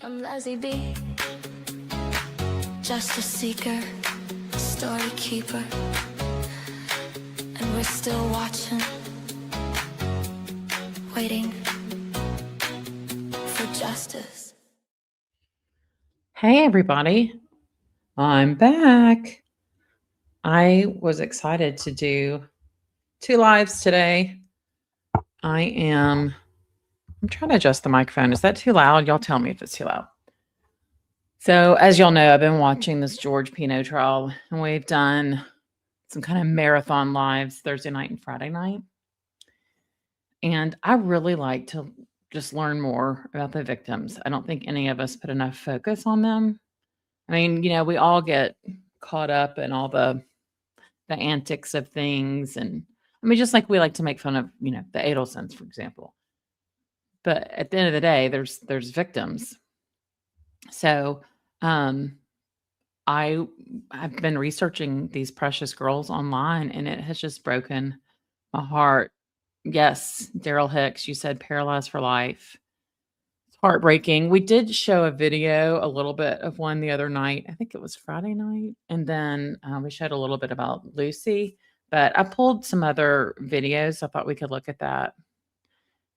I'm Lazy B, justice seeker, story keeper, and we're still watching, waiting for justice. Hey, everybody. I'm back. I was excited to do 2 lives today. I'm trying to adjust the microphone. Is that too loud? Y'all tell me if it's too loud. So, as y'all know, I've been watching this George Pino trial, and we've done some kind of marathon lives Thursday night and Friday night. And I really like to just learn more about the victims. I don't think any of us put enough focus on them. I mean, we all get caught up in all the antics of things, and I mean, just like we like to make fun of, the Adelsons, for example. But at the end of the day, there's victims. So, I've been researching these precious girls online, and it has just broken my heart. Yes, Daryl Hicks, you said paralyzed for life. It's heartbreaking. We did show a video, a little bit of one the other night. I think it was Friday night. And then we showed a little bit about Lucy, but I pulled some other videos. I thought we could look at that.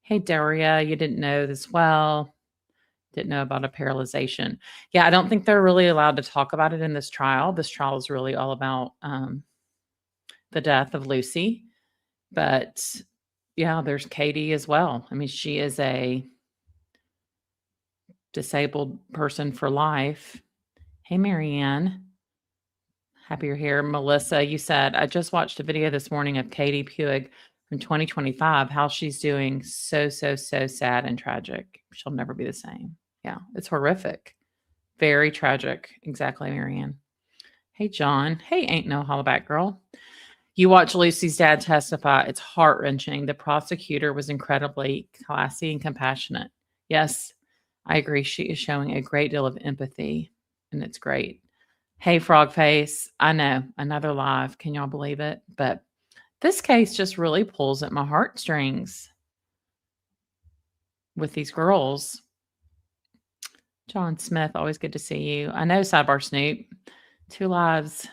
Hey, Daria, you didn't know this well. Didn't know about a paralyzation. Yeah, I don't think they're really allowed to talk about it in this trial. This trial is really all about the death of Lucy. But yeah, there's Katy as well. I mean, she is a disabled person for life. Hey, Marianne. Happy you're here. Melissa, you said, I just watched a video this morning of Katy Puig from 2025, how she's doing so sad and tragic. She'll never be the same. Yeah, it's horrific. Very tragic. Exactly, Marianne. Hey, John. Hey, ain't no hollaback girl. You watch Lucy's dad testify. It's heart-wrenching. The prosecutor was incredibly classy and compassionate. Yes, I agree. She is showing a great deal of empathy, and it's great. Hey, frog face. I know, another live. Can y'all believe it? But this case just really pulls at my heartstrings with these girls. John Smith, always good to see you. I know, Sidebar Snoop. 2 lives.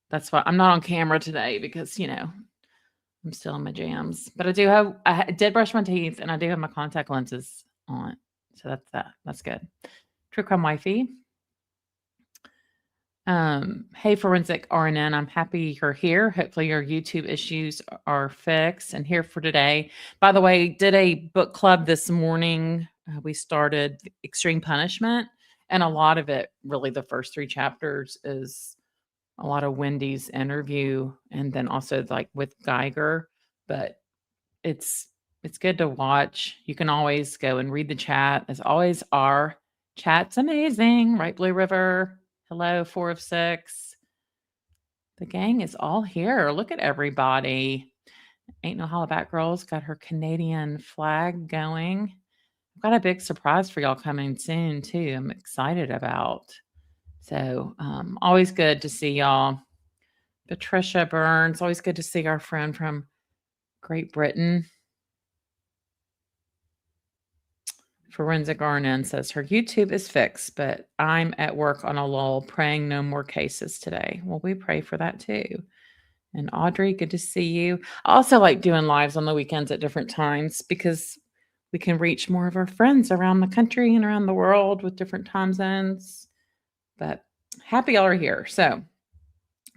That's why I'm not on camera today because, I'm still in my jams. But I did brush my teeth, and I do have my contact lenses on. So that's that. That's good. True Crime Wifey. Hey, Forensic RNN, I'm happy you're here. Hopefully your YouTube issues are fixed and here for today. By the way, did a book club this morning. We started Extreme Punishment, and a lot of it, really the first 3 chapters, is a lot of Wendy's interview and then also like with Geiger. But it's good to watch. You can always go and read the chat. As always, our chat's amazing, right, Blue River? Hello, 4 of 6. The gang is all here. Look at everybody. Ain't no hollaback girls got her Canadian flag going. I've got a big surprise for y'all coming soon too. I'm excited about. So always good to see y'all. Patricia Burns, always good to see our friend from Great Britain. Forensic RNN says her YouTube is fixed, but I'm at work on a lull, praying no more cases today. Well, we pray for that too. And Audrey, good to see you. I also like doing lives on the weekends at different times because we can reach more of our friends around the country and around the world with different time zones. But happy y'all are here. So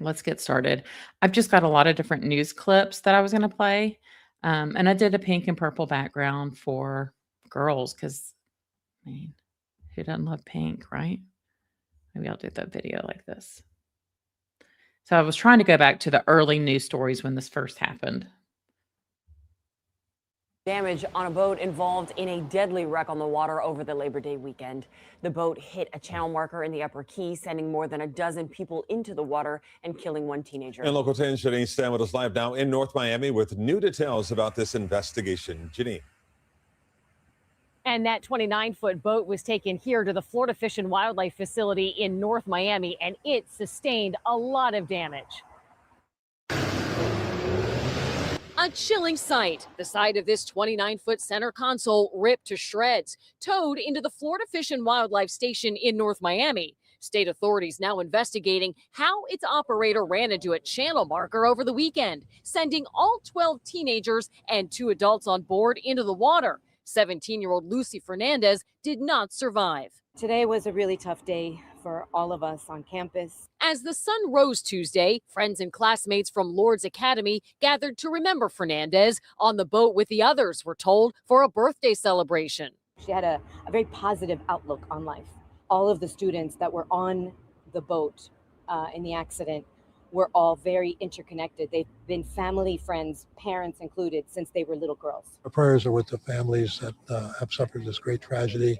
let's get started. I've just got a lot of different news clips that I was going to play. And I did a pink and purple background for girls because, I mean, who doesn't love pink, right? Maybe I'll do the video like this. So I was trying to go back to the early news stories when this first happened. Damage on a boat involved in a deadly wreck on the water over the Labor Day weekend. The boat hit a channel marker in the Upper Key, sending more than a dozen people into the water and killing 1 teenager. And Local 10's Janine Stan with us live now in North Miami with new details about this investigation. Janine. And that 29-foot boat was taken here to the Florida Fish and Wildlife Facility in North Miami, and it sustained a lot of damage. A chilling sight. The side of this 29-foot center console ripped to shreds, towed into the Florida Fish and Wildlife Station in North Miami. State authorities now investigating how its operator ran into a channel marker over the weekend, sending all 12 teenagers and 2 adults on board into the water. 17-year-old Lucy Fernandez did not survive. Today was a really tough day for all of us on campus. As the sun rose Tuesday, friends and classmates from Lourdes Academy gathered to remember Fernandez on the boat with the others, we're told, for a birthday celebration. She had a very positive outlook on life. All of the students that were on the boat in the accident were all very interconnected. They've been family, friends, parents included, since they were little girls. Our prayers are with the families that have suffered this great tragedy.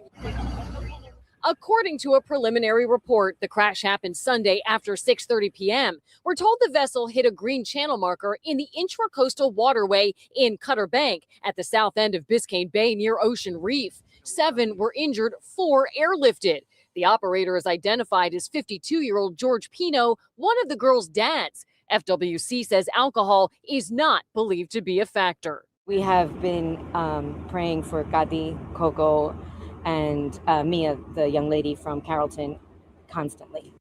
According to a preliminary report, the crash happened Sunday after 6:30 p.m. We're told the vessel hit a green channel marker in the intracoastal waterway in Cutter Bank at the south end of Biscayne Bay near Ocean Reef. 7 were injured, 4 airlifted. The operator is identified as 52-year-old George Pino, one of the girls' dads. FWC says alcohol is not believed to be a factor. We have been praying for Katy, Coco, and Mia, the young lady from Carrollton, constantly.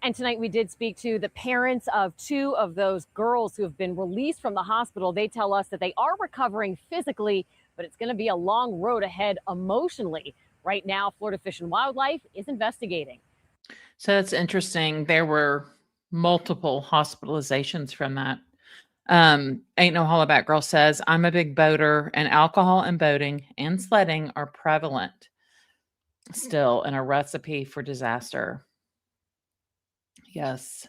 And tonight we did speak to the parents of 2 of those girls who have been released from the hospital. They tell us that they are recovering physically, but it's going to be a long road ahead emotionally. Right now, Florida Fish and Wildlife is investigating. So that's interesting. There were multiple hospitalizations from that. Ain't No Hollaback Girl says, I'm a big boater, and alcohol and boating and sledding are prevalent still and a recipe for disaster. Yes.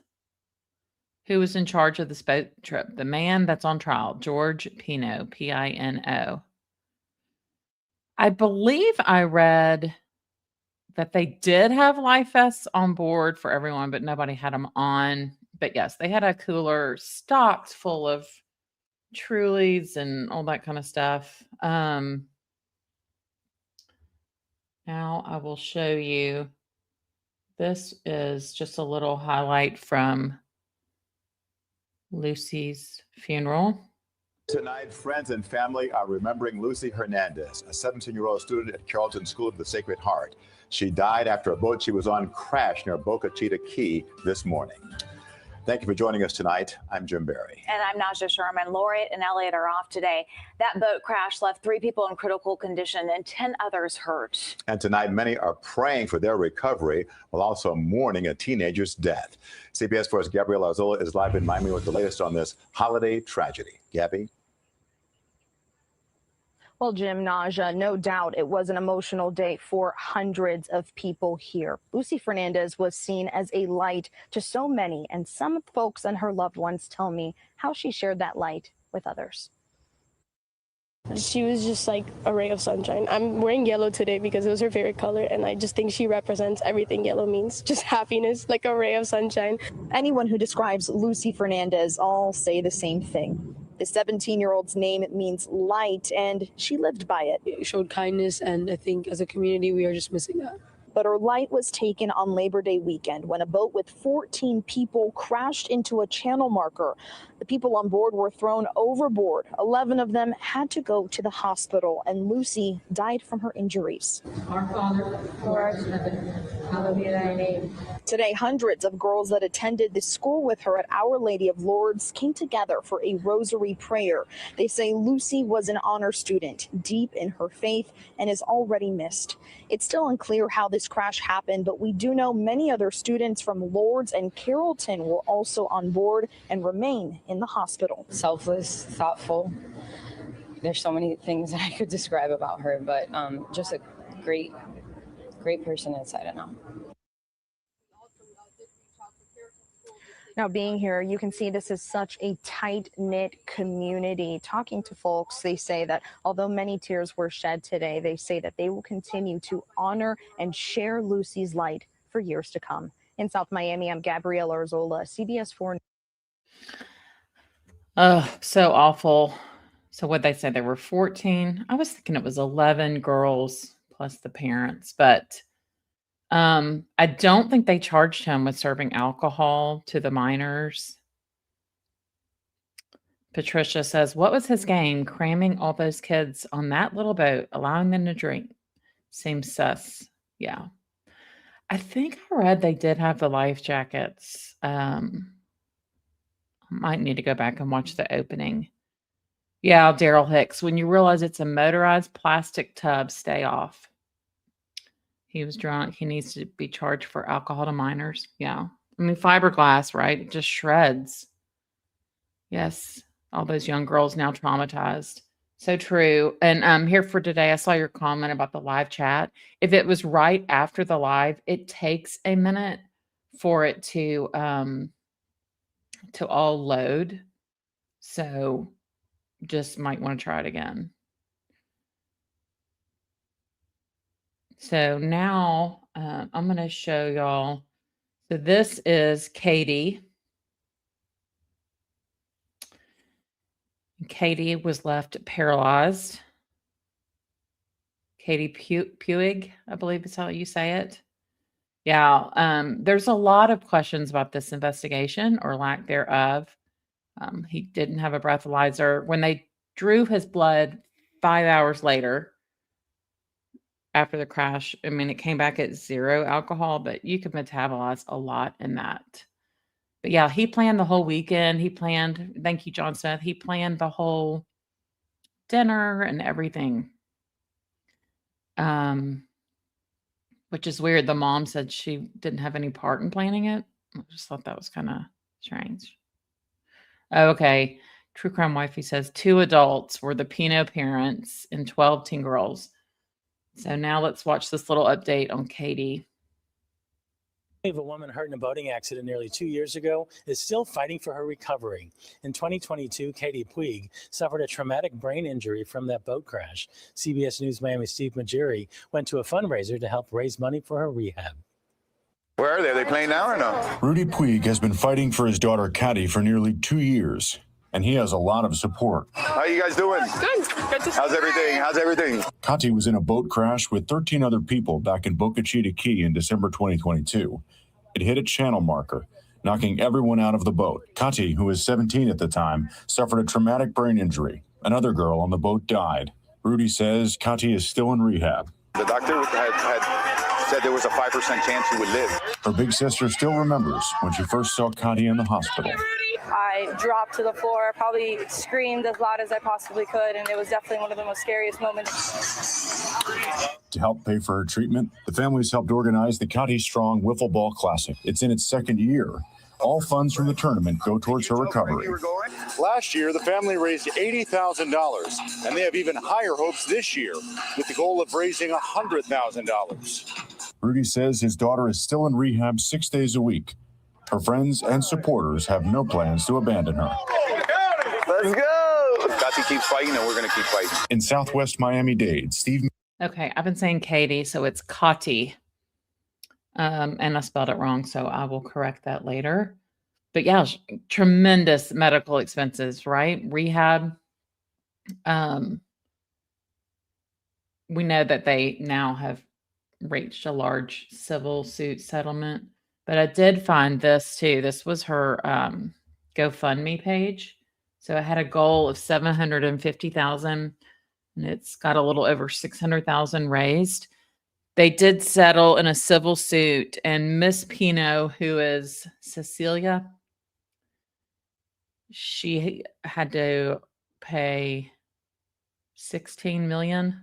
Who was in charge of this boat trip? The man that's on trial, George Pino, Pino. I believe I read that they did have life vests on board for everyone, but nobody had them on. But yes, they had a cooler stocked full of Trulies and all that kind of stuff. Now I will show you. This is just a little highlight from Lucy's funeral. Tonight, friends and family are remembering Lucy Hernandez, a 17-year-old student at Carrollton School of the Sacred Heart. She died after a boat she was on crashed near Boca Chica Key this morning. Thank you for joining us tonight. I'm Jim Barry. And I'm Naja Sherman. Laureate and Elliot are off today. That boat crash left 3 people in critical condition and 10 others hurt. And tonight, many are praying for their recovery while also mourning a teenager's death. CBS 4's Gabrielle Arzola is live in Miami with the latest on this holiday tragedy. Gabby? Well, Jim, Naja, no doubt it was an emotional day for hundreds of people here. Lucy Fernandez was seen as a light to so many, and some folks and her loved ones tell me how she shared that light with others. She was just like a ray of sunshine. I'm wearing yellow today because it was her favorite color, and I just think she represents everything yellow means, just happiness, like a ray of sunshine. Anyone who describes Lucy Fernandez all say the same thing. The 17-year-old's name means light, and she lived by it. It showed kindness, and I think as a community, we are just missing that. But her light was taken on Labor Day weekend when a boat with 14 people crashed into a channel marker. The people on board were thrown overboard. 11 of them had to go to the hospital, and Lucy died from her injuries. Our Father, who art in heaven, hallowed be thy name. Today, hundreds of girls that attended the school with her at Our Lady of Lourdes came together for a rosary prayer. They say Lucy was an honor student, deep in her faith, and is already missed. It's still unclear how this crash happened, but we do know many other students from Lourdes and Carrollton were also on board and remain in the hospital. Selfless, thoughtful. There's so many things that I could describe about her, but just a great person inside and out. Now, being here, you can see this is such a tight-knit community. Talking to folks, they say that although many tears were shed today, they say that they will continue to honor and share Lucy's light for years to come. In South Miami, I'm Gabrielle Arzola, CBS 4. Oh, so awful. So what they say, there were 14. I was thinking it was 11 girls plus the parents, but I don't think they charged him with serving alcohol to the minors. Patricia says, what was his game cramming all those kids on that little boat, allowing them to drink? Seems sus. Yeah. I think I read they did have the life jackets. I might need to go back and watch the opening. Yeah, Daryl Hicks, when you realize it's a motorized plastic tub, stay off. He was drunk. He needs to be charged for alcohol to minors. Yeah. I mean, fiberglass, right? It just shreds. Yes. All those young girls now traumatized. So true. And here for today, I saw your comment about the live chat. If it was right after the live, it takes a minute for it to all load. So just might want to try it again. So now I'm going to show y'all. So this is Katy. Katy was left paralyzed. Katy Puig, I believe is how you say it. Yeah, there's a lot of questions about this investigation or lack thereof. He didn't have a breathalyzer. When they drew his blood 5 hours later after the crash, I mean, it came back at 0 alcohol, but you could metabolize a lot in that. But yeah, he planned the whole weekend. He planned, thank you, John Smith. He planned the whole dinner and everything. Which is weird. The mom said she didn't have any part in planning it. I just thought that was kind of strange. Okay. True Crime Wifey says 2 adults were the Pino parents and 12 teen girls. So now let's watch this little update on Katy. Of a woman hurt in a boating accident nearly 2 years ago is still fighting for her recovery. In 2022, Katy Puig suffered a traumatic brain injury from that boat crash. CBS News Miami's Steve Majiri went to a fundraiser to help raise money for her rehab. Where are they? Are they playing now or no? Rudy Puig has been fighting for his daughter Katy for nearly 2 years, and he has a lot of support. How you guys doing? Good. How's everything? How's everything? Katy was in a boat crash with 13 other people back in Boca Chica Key in December 2022. It hit a channel marker, knocking everyone out of the boat. Katy, who was 17 at the time, suffered a traumatic brain injury. Another girl on the boat died. Rudy says Katy is still in rehab. The doctor had said there was a 5% chance she would live. Her big sister still remembers when she first saw Katy in the hospital. I dropped to the floor, probably screamed as loud as I possibly could, and it was definitely one of the most scariest moments. To help pay for her treatment, the families helped organize the Katy Strong Wiffle Ball Classic. It's in its second year. All funds from the tournament go towards her recovery. Last year, the family raised $80,000, and they have even higher hopes this year, with the goal of raising $100,000. Rudy says his daughter is still in rehab 6 days a week. Her friends and supporters have no plans to abandon her. Let's go! Katy keeps fighting, and we're going to keep fighting. In Southwest Miami-Dade, Steve. Okay, I've been saying Katy, so it's Katy. And I spelled it wrong, so I will correct that later. But yeah, tremendous medical expenses, right? Rehab. We know that they now have reached a large civil suit settlement. But I did find this too. This was her GoFundMe page. So it had a goal of $750,000, and it's got a little over $600,000 raised. They did settle in a civil suit, and Miss Pino, who is Cecilia, she had to pay $16 million,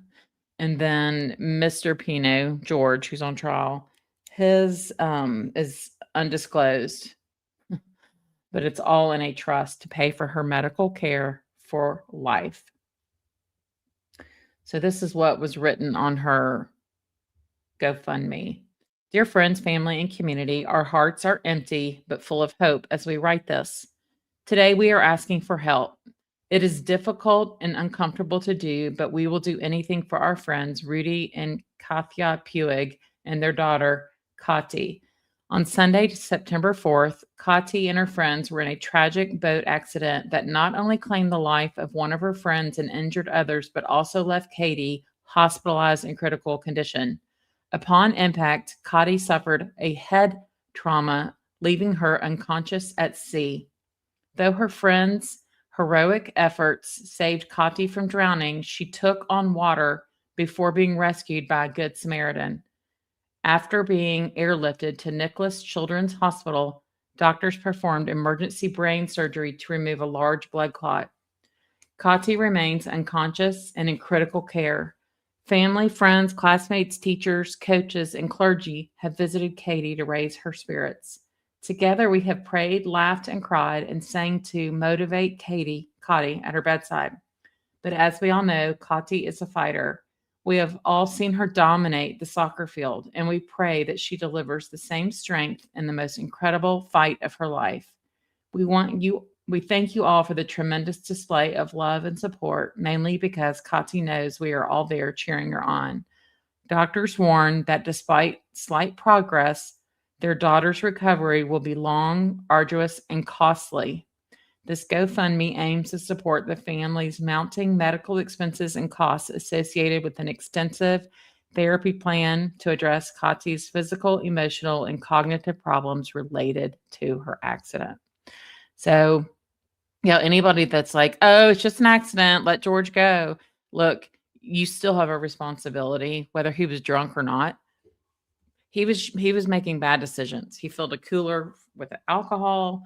and then Mr. Pino, George, who's on trial, his is undisclosed, but it's all in a trust to pay for her medical care for life. So this is what was written on her GoFundMe. Dear friends, family, and community, our hearts are empty but full of hope as we write this. Today we are asking for help. It is difficult and uncomfortable to do, but we will do anything for our friends Rudy and Katya Puig and their daughter Katy. On Sunday, September 4th, Katy and her friends were in a tragic boat accident that not only claimed the life of one of her friends and injured others, but also left Katy hospitalized in critical condition. Upon impact, Katy suffered a head trauma, leaving her unconscious at sea. Though her friends, heroic efforts saved Katy from drowning. She took on water before being rescued by a Good Samaritan. After being airlifted to Nicholas Children's Hospital, doctors performed emergency brain surgery to remove a large blood clot. Katy remains unconscious and in critical care. Family, friends, classmates, teachers, coaches, and clergy have visited Katy to raise her spirits. Together, we have prayed, laughed, and cried, and sang to motivate Katy at her bedside. But as we all know, Katy is a fighter. We have all seen her dominate the soccer field, and we pray that she delivers the same strength in the most incredible fight of her life. We thank you all for the tremendous display of love and support, mainly because Katy knows we are all there cheering her on. Doctors warn that despite slight progress, their daughter's recovery will be long, arduous, and costly. This GoFundMe aims to support the family's mounting medical expenses and costs associated with an extensive therapy plan to address Katy's physical, emotional, and cognitive problems related to her accident. So, anybody that's like, oh, it's just an accident, let George go. Look, you still have a responsibility, whether he was drunk or not. He was making bad decisions. He filled a cooler with alcohol,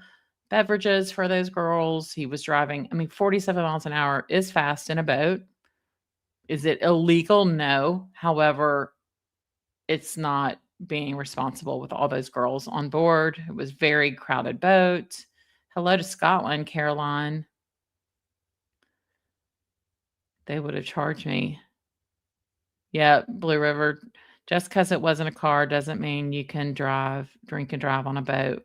beverages for those girls. He was driving. 47 miles an hour is fast in a boat. Is it illegal? No. However, it's not being responsible with all those girls on board. It was a very crowded boat. Hello to Scotland, Caroline. They would have charged me. Yeah, Blue River. Just because it wasn't a car doesn't mean you can drink and drive on a boat.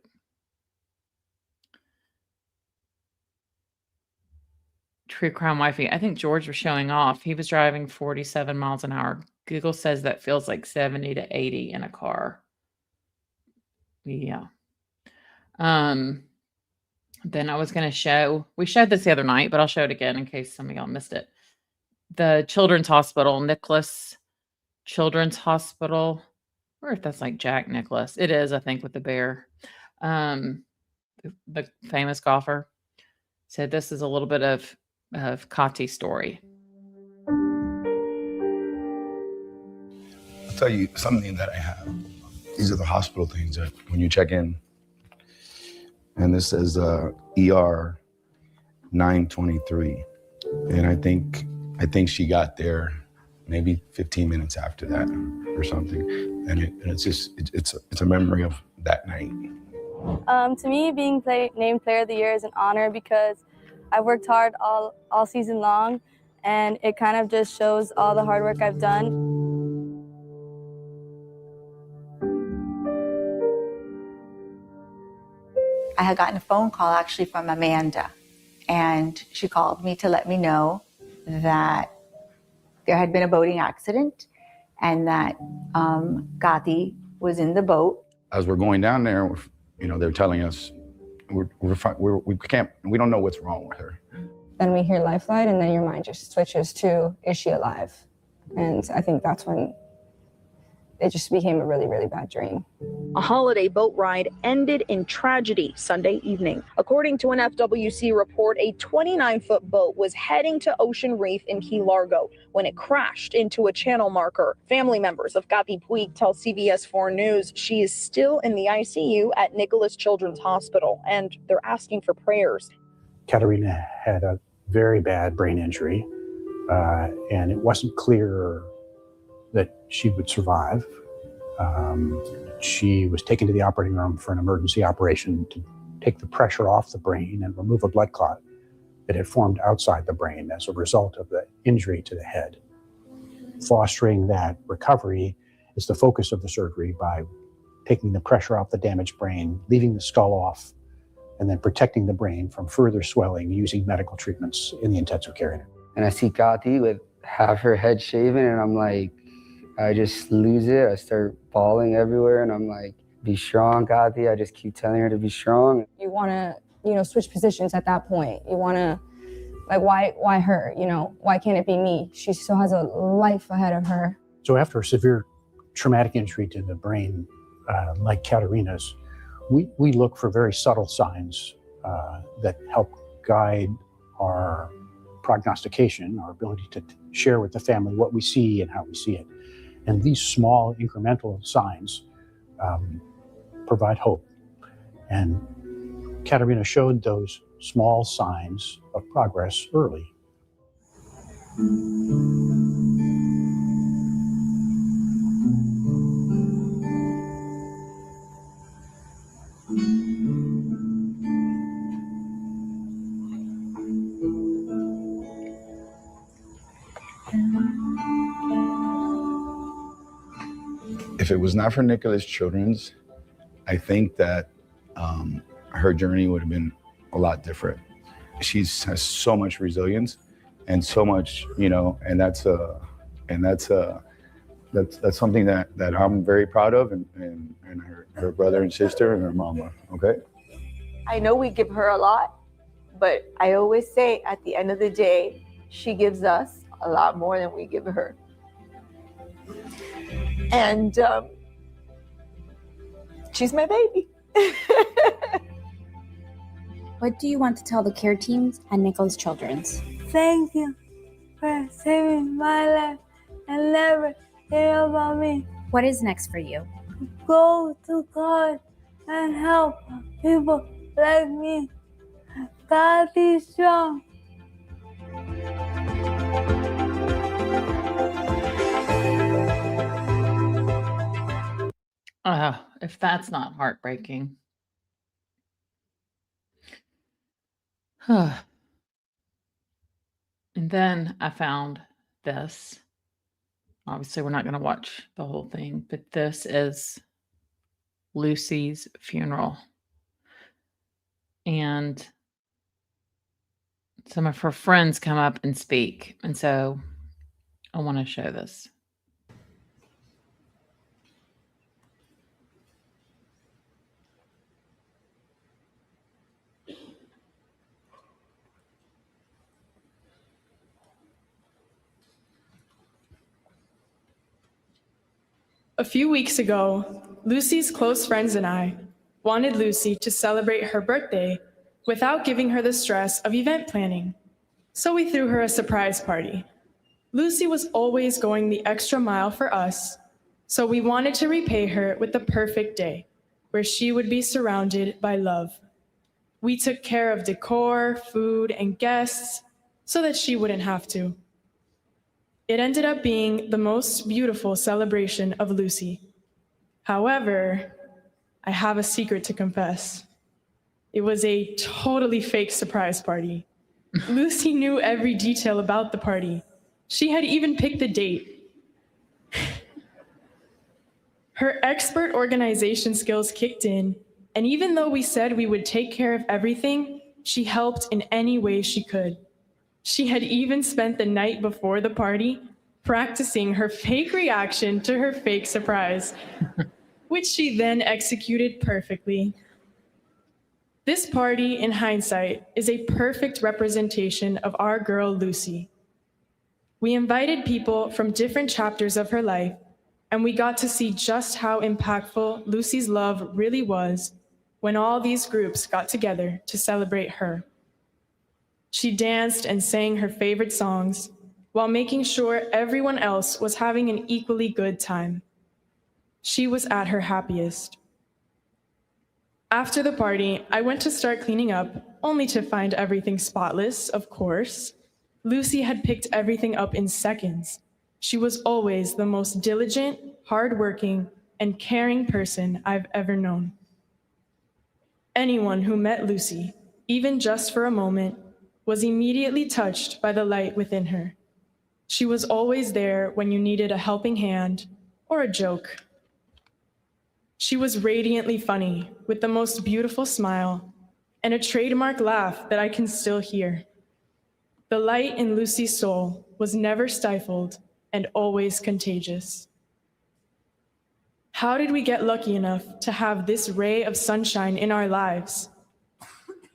True Crime Wifey. I think George was showing off. He was driving 47 miles an hour. Google says that feels like 70 to 80 in a car. Yeah. Then I was going to show, we showed this the other night, but I'll show it again in case some of y'all missed it. The Children's Hospital, Nicholas Children's Hospital, or if that's like Jack Nicklaus. It is, I think, with the bear. The famous golfer. So this is a little bit of Katy's story. I'll tell you something that I have. These are the hospital things that when you check in. And this says ER 923. And I think she got there maybe 15 minutes after that or something. And it's a memory of that night. To me, being named Player of the Year is an honor because I've worked hard all season long, and it kind of just shows all the hard work I've done. I had gotten a phone call actually from Amanda, and she called me to let me know that there had been a boating accident and that Katy was in the boat. As we're going down there, they're telling us we don't know what's wrong with her. Then we hear life flight, and then your mind just switches to, is she alive? And I think that's when it just became a really, really bad dream. A holiday boat ride ended in tragedy Sunday evening. According to an FWC report, a 29-foot boat was heading to Ocean Reef in Key Largo when it crashed into a channel marker. Family members of Katy Puig tell CBS 4 News she is still in the ICU at Nicholas Children's Hospital, and they're asking for prayers. Katerina had a very bad brain injury, and it wasn't clear that she would survive. She was taken to the operating room for an emergency operation to take the pressure off the brain and remove a blood clot that had formed outside the brain as a result of the injury to the head. Fostering that recovery is the focus of the surgery by taking the pressure off the damaged brain, leaving the skull off, and then protecting the brain from further swelling using medical treatments in the intensive care unit. And I see Katy with half her head shaven, and I'm like, I just lose it. I start bawling everywhere, and I'm like, be strong, Katy. I just keep telling her to be strong. You want to, switch positions at that point. You want to, why her? Why can't it be me? She still has a life ahead of her. So after a severe traumatic injury to the brain, like Katerina's, we look for very subtle signs that help guide our prognostication, our ability to share with the family what we see and how we see it. And these small incremental signs provide hope. And Katerina showed those small signs of progress early. If it was not for Nicola's Children's, I think that her journey would have been a lot different. She has so much resilience and so much, and that's something that I'm very proud of, and her brother and sister and her mama. Okay. I know we give her a lot, but I always say at the end of the day, she gives us a lot more than we give her. And she's my baby. What do you want to tell the care teams at Nicola's Children's? Thank you for saving my life and never care about me. What is next for you? Go to God and help people like me. God is strong. If that's not heartbreaking. And then I found this. Obviously, we're not going to watch the whole thing, but this is Lucy's funeral. And some of her friends come up and speak. And so I want to show this. A few weeks ago, Lucy's close friends and I wanted Lucy to celebrate her birthday without giving her the stress of event planning. So we threw her a surprise party. Lucy was always going the extra mile for us, so we wanted to repay her with the perfect day, where she would be surrounded by love. We took care of decor, food, and guests so that she wouldn't have to. It ended up being the most beautiful celebration of Lucy. However, I have a secret to confess. It was a totally fake surprise party. Lucy knew every detail about the party. She had even picked the date. Her expert organization skills kicked in, and even though we said we would take care of everything, she helped in any way she could. She had even spent the night before the party practicing her fake reaction to her fake surprise, which she then executed perfectly. This party, in hindsight, is a perfect representation of our girl Lucy. We invited people from different chapters of her life, and we got to see just how impactful Lucy's love really was when all these groups got together to celebrate her. She danced and sang her favorite songs while making sure everyone else was having an equally good time. She was at her happiest. After the party, I went to start cleaning up, only to find everything spotless, of course. Lucy had picked everything up in seconds. She was always the most diligent, hardworking, and caring person I've ever known. Anyone who met Lucy, even just for a moment, was immediately touched by the light within her. She was always there when you needed a helping hand or a joke. She was radiantly funny, with the most beautiful smile and a trademark laugh that I can still hear. The light in Lucy's soul was never stifled and always contagious. How did we get lucky enough to have this ray of sunshine in our lives?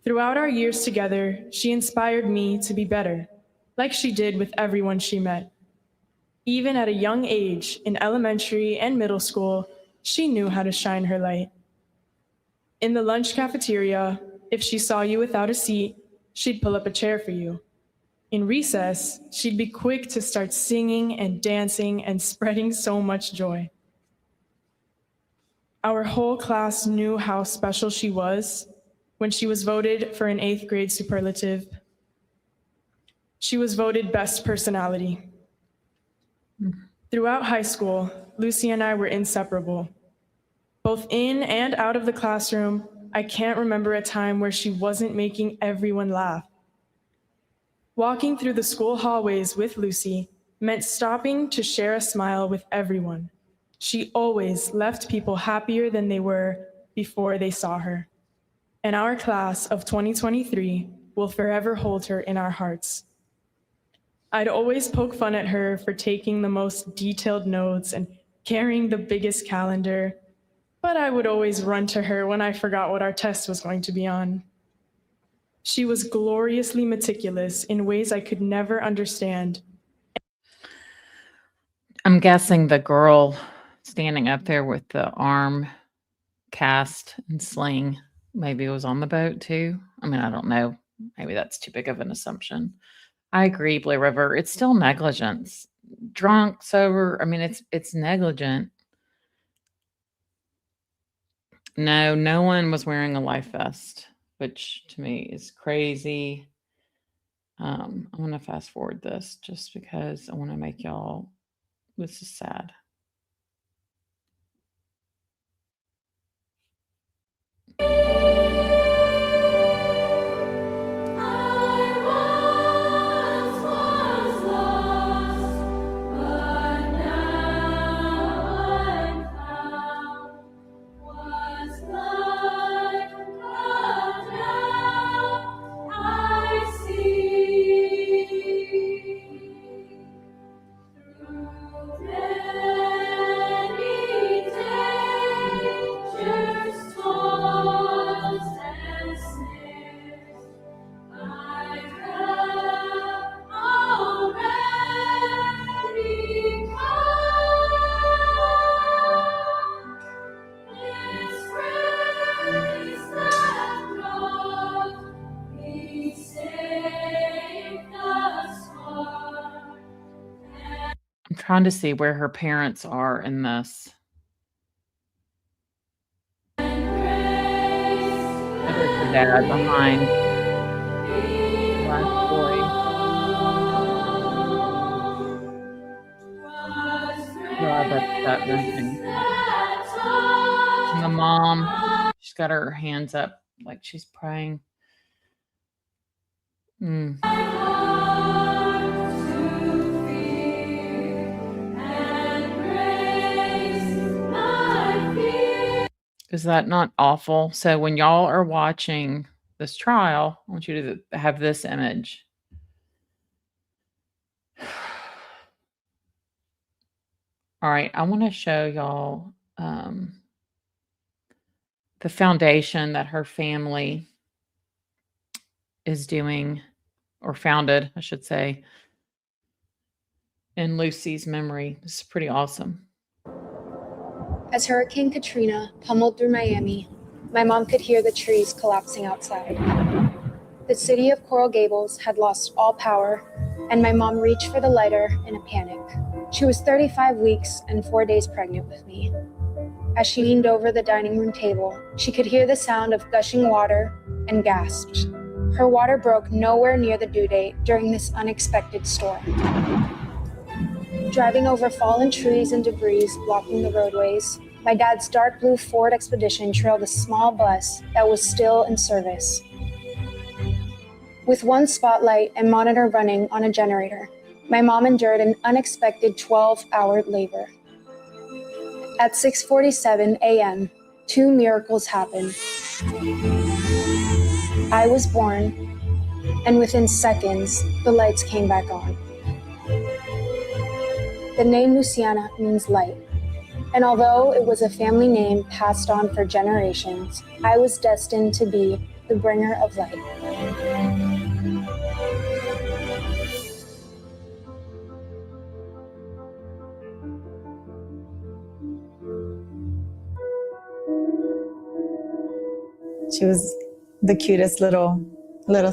Throughout our years together, she inspired me to be better, like she did with everyone she met. Even at a young age, in elementary and middle school, she knew how to shine her light. In the lunch cafeteria, if she saw you without a seat, she'd pull up a chair for you. In recess, she'd be quick to start singing and dancing and spreading so much joy. Our whole class knew how special she was when she was voted for an 8th grade superlative. She was voted best personality. Throughout high school, Lucy and I were inseparable. Both in and out of the classroom, I can't remember a time where she wasn't making everyone laugh. Walking through the school hallways with Lucy meant stopping to share a smile with everyone. She always left people happier than they were before they saw her. And our class of 2023 will forever hold her in our hearts. I'd always poke fun at her for taking the most detailed notes and carrying the biggest calendar, but I would always run to her when I forgot what our test was going to be on. She was gloriously meticulous in ways I could never understand. I'm guessing the girl standing up there with the arm cast and sling maybe was on the boat too. I mean, I don't know. Maybe that's too big of an assumption. I agree, Blue River. It's still negligence. Drunk, sober. I mean, it's negligent. No one was wearing a life vest, which to me is crazy. I'm going to fast forward this just because I want to make y'all, this is sad. I'm trying to see where her parents are in this. There's her dad behind. Last boy. God, that's wrenching. And the mom, she's got her hands up like she's praying. Is that not awful? So when y'all are watching this trial, I want you to have this image. All right, I want to show y'all the foundation that her family is doing, or founded, I should say, in Lucy's memory. This is pretty awesome. As Hurricane Katrina pummeled through Miami, my mom could hear the trees collapsing outside. The city of Coral Gables had lost all power, and my mom reached for the lighter in a panic. She was 35 weeks and 4 days pregnant with me. As she leaned over the dining room table, she could hear the sound of gushing water and gasped. Her water broke nowhere near the due date during this unexpected storm. Driving over fallen trees and debris blocking the roadways, my dad's dark blue Ford Expedition trailed a small bus that was still in service. With one spotlight and monitor running on a generator, my mom endured an unexpected 12-hour labor. At 6:47 a.m., 2 miracles happened. I was born, and within seconds, the lights came back on. The name Luciana means light, and although it was a family name passed on for generations, I was destined to be the bringer of light. She was the cutest little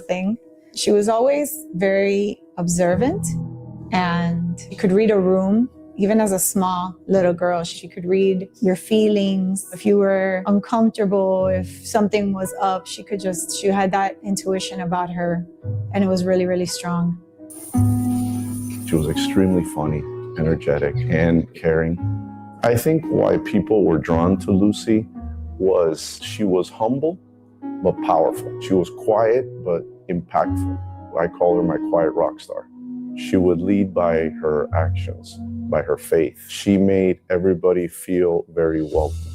thing. She was always very observant, and she could read a room. Even as a small little girl, she could read your feelings. If you were uncomfortable, if something was up, she had that intuition about her, and it was really, really strong. She was extremely funny, energetic, and caring. I think why people were drawn to Lucy was she was humble, but powerful. She was quiet, but impactful. I call her my quiet rock star. She would lead by her actions, by her faith. She made everybody feel very welcome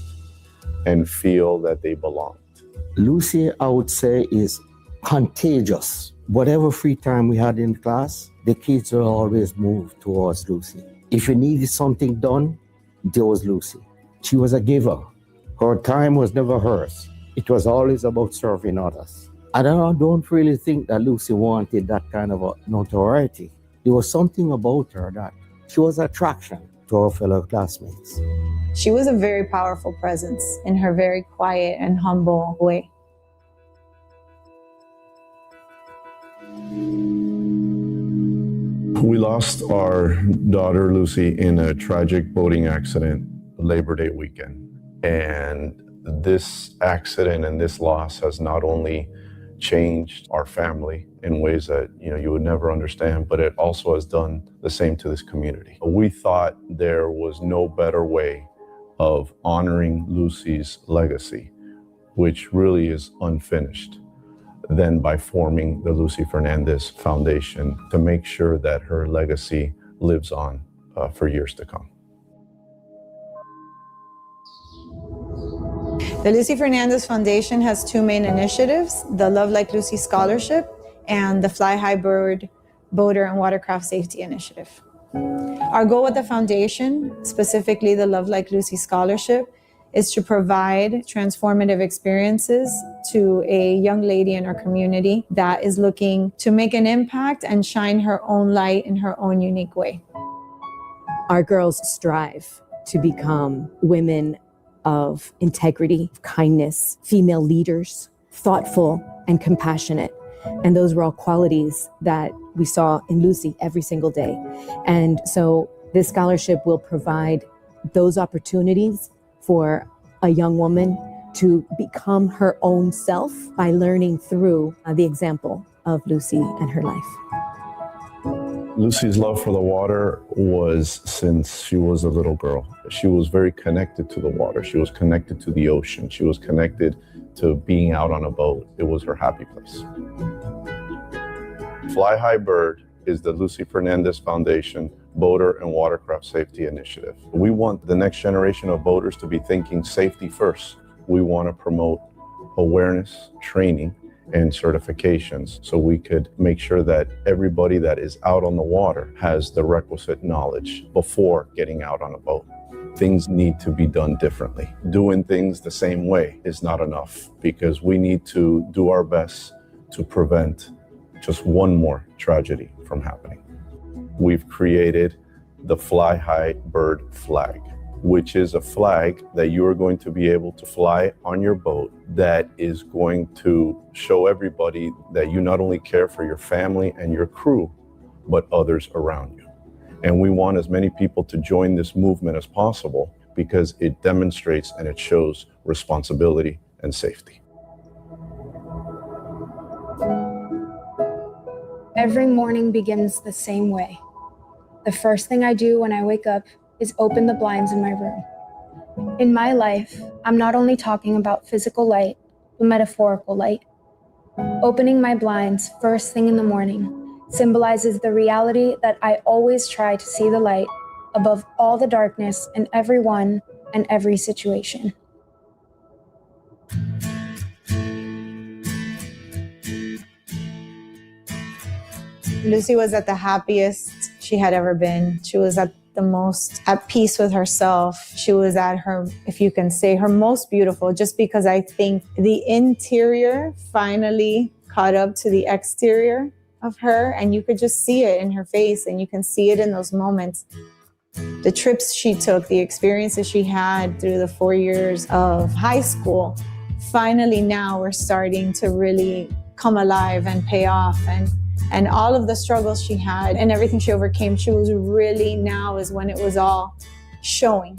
and feel that they belonged. Lucy, I would say, is contagious. Whatever free time we had in class, the kids will always move towards Lucy. If you needed something done, there was Lucy. She was a giver. Her time was never hers. It was always about serving others. I don't really think that Lucy wanted that kind of a notoriety. There was something about her that she was an attraction to her fellow classmates. She was a very powerful presence in her very quiet and humble way. We lost our daughter Lucy in a tragic boating accident Labor Day weekend. And this accident and this loss has not only changed our family in ways that you would never understand, but it also has done the same to this community. We thought there was no better way of honoring Lucy's legacy, which really is unfinished, than by forming the Lucy Fernandez Foundation to make sure that her legacy lives on for years to come. The Lucy Fernandez Foundation has two main initiatives, the Love Like Lucy Scholarship and the Fly High Bird Boater and Watercraft Safety Initiative. Our goal with the foundation, specifically the Love Like Lucy Scholarship, is to provide transformative experiences to a young lady in our community that is looking to make an impact and shine her own light in her own unique way. Our girls strive to become women of integrity, kindness, female leaders, thoughtful and compassionate. And those were all qualities that we saw in Lucy every single day. And so this scholarship will provide those opportunities for a young woman to become her own self by learning through the example of Lucy and her life. Lucy's love for the water was since she was a little girl. She was very connected to the water. She was connected to the ocean. She was connected to being out on a boat. It was her happy place. Fly High Bird is the Lucy Fernandez Foundation Boater and Watercraft Safety Initiative. We want the next generation of boaters to be thinking safety first. We want to promote awareness, training, and certifications so we could make sure that everybody that is out on the water has the requisite knowledge before getting out on a boat. Things need to be done differently. Doing things the same way is not enough because we need to do our best to prevent just one more tragedy from happening. We've created the Fly High Bird flag, which is a flag that you are going to be able to fly on your boat that is going to show everybody that you not only care for your family and your crew, but others around you. And we want as many people to join this movement as possible because it demonstrates and it shows responsibility and safety. Every morning begins the same way. The first thing I do when I wake up is open the blinds in my room. In my life, I'm not only talking about physical light, but metaphorical light. Opening my blinds first thing in the morning symbolizes the reality that I always try to see the light above all the darkness in everyone and every situation. Lucy was at the happiest she had ever been. She was at the most at peace with herself. She was at her, if you can say, her most beautiful, just because I think the interior finally caught up to the exterior of her, and you could just see it in her face, and you can see it in those moments. The trips she took, the experiences she had through the 4 years of high school, finally now we're starting to really come alive and pay off. And all of the struggles she had and everything she overcame, she was really, now is when it was all showing.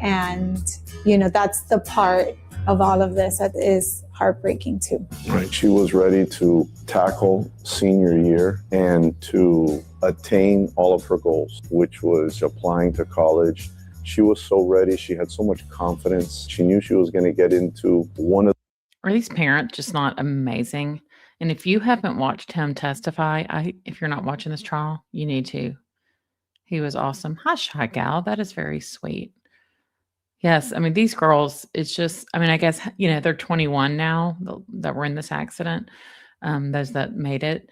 And, you know, that's the part of all of this that is heartbreaking too. Right. She was ready to tackle senior year and to attain all of her goals, which was applying to college. She was so ready. She had so much confidence. She knew she was going to get into one of. Are these parents just not amazing? And if you haven't watched him testify, if you're not watching this trial, you need to. He was awesome. Hi, Shy Gal. That is very sweet. Yes, I mean, these girls, it's just, I mean, I guess, you know, they're 21 now that were in this accident, those that made it.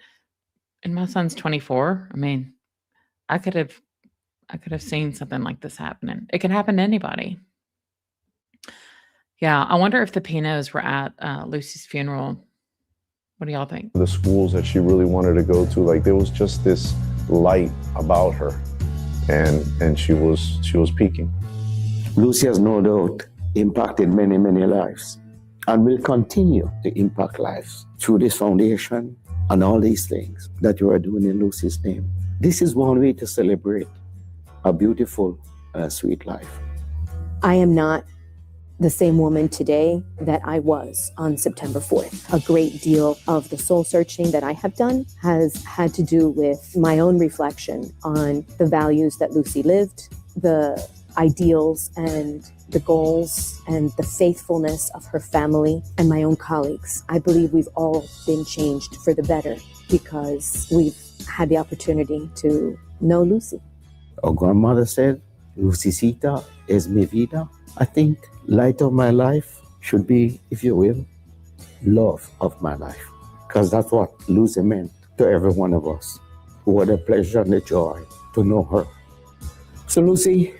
And my son's 24. I mean, I could have seen something like this happening. It can happen to anybody. Yeah, I wonder if the Pinos were at Lucy's funeral. What do y'all think? The schools that she really wanted to go to, like there was just this light about her, and she was peaking. Lucy has no doubt impacted many, many lives and will continue to impact lives through this foundation and all these things that you are doing in Lucy's name. This is one way to celebrate a beautiful, sweet life. I am not the same woman today that I was on September 4th. A great deal of the soul searching that I have done has had to do with my own reflection on the values that Lucy lived, the ideals and the goals and the faithfulness of her family and my own colleagues. I believe we've all been changed for the better because we've had the opportunity to know Lucy. Our grandmother said, Lucicita es mi vida. I think light of my life should be, if you will, love of my life. Because that's what Lucy meant to every one of us who had the pleasure and the joy to know her. So Lucy,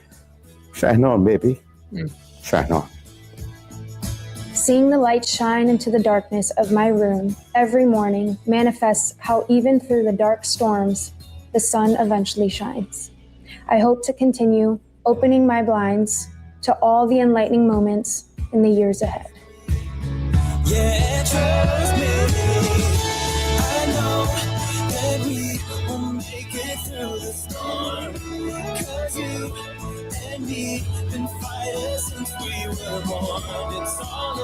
shine on, baby. Shine on. Seeing the light shine into the darkness of my room every morning manifests how even through the dark storms, the sun eventually shines. I hope to continue opening my blinds to all the enlightening moments in the years ahead. Yeah, trust me, I know that we will make it through the storm. 'Cause you and me been fighters since we were born. It's all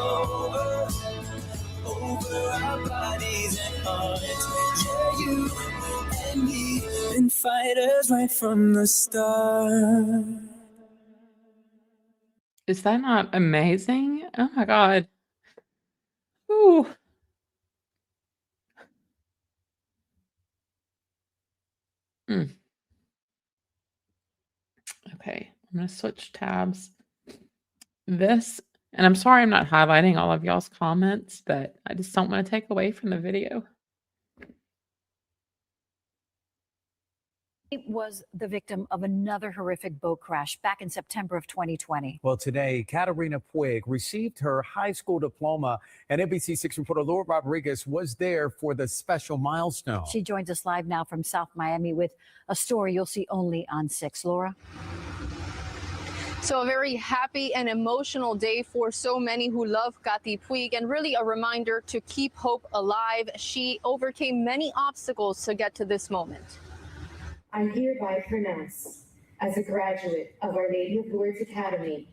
over our bodies and hearts. Yeah, you and me been fighters right from the start. Is that not amazing? Oh my God. Ooh. Okay, I'm going to switch tabs. This, and I'm sorry I'm not highlighting all of y'all's comments, but I just don't want to take away from the video. He was the victim of another horrific boat crash back in September of 2020. Well, today, Katerina Puig received her high school diploma, and NBC6 reporter Laura Rodriguez was there for the special milestone. She joins us live now from South Miami with a story you'll see only on 6. Laura? So a very happy and emotional day for so many who love Katy Puig, and really a reminder to keep hope alive. She overcame many obstacles to get to this moment. I hereby pronounce, as a graduate of Our Lady of Lourdes Academy,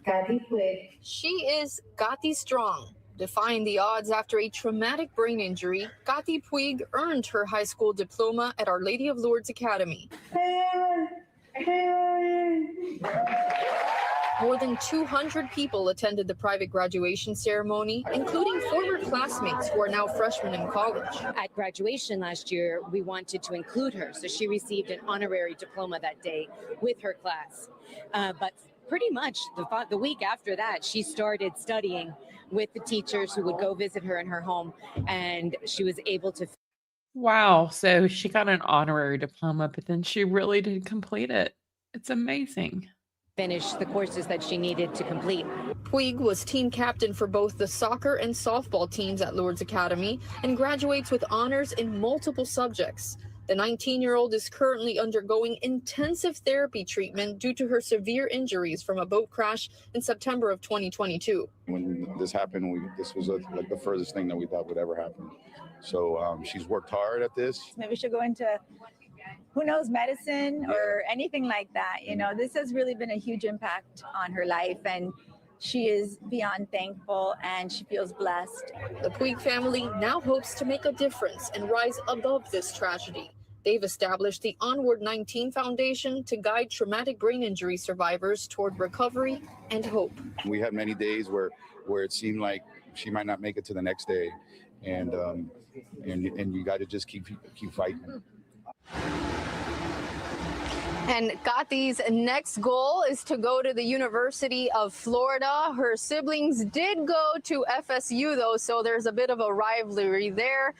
Katy Puig. She is Katy Strong. Defying the odds after a traumatic brain injury, Katy Puig earned her high school diploma at Our Lady of Lourdes Academy. More than 200 people attended the private graduation ceremony, including former classmates who are now freshmen in college. At graduation last year, we wanted to include her, so she received an honorary diploma that day with her class. But pretty much the week after that, she started studying with the teachers who would go visit her in her home, and she was able to. Wow. So she got an honorary diploma, but then she really did complete it. It's amazing. Finish the courses that she needed to complete. Puig was team captain for both the soccer and softball teams at Lourdes Academy and graduates with honors in multiple subjects. The 19-year-old is currently undergoing intensive therapy treatment due to her severe injuries from a boat crash in September of 2022. When this happened, this was like the furthest thing that we thought would ever happen. So she's worked hard at this. Maybe she'll go into, who knows, medicine or anything like that. You know, this has really been a huge impact on her life, and she is beyond thankful and she feels blessed. The Puig family now hopes to make a difference and rise above this tragedy. They've established the Onward 19 Foundation to guide traumatic brain injury survivors toward recovery and hope. We had many days where it seemed like she might not make it to the next day, and you got to just keep fighting. And Katy's next goal is to go to the University of Florida. Her siblings did go to FSU, though, so there's a bit of a rivalry there.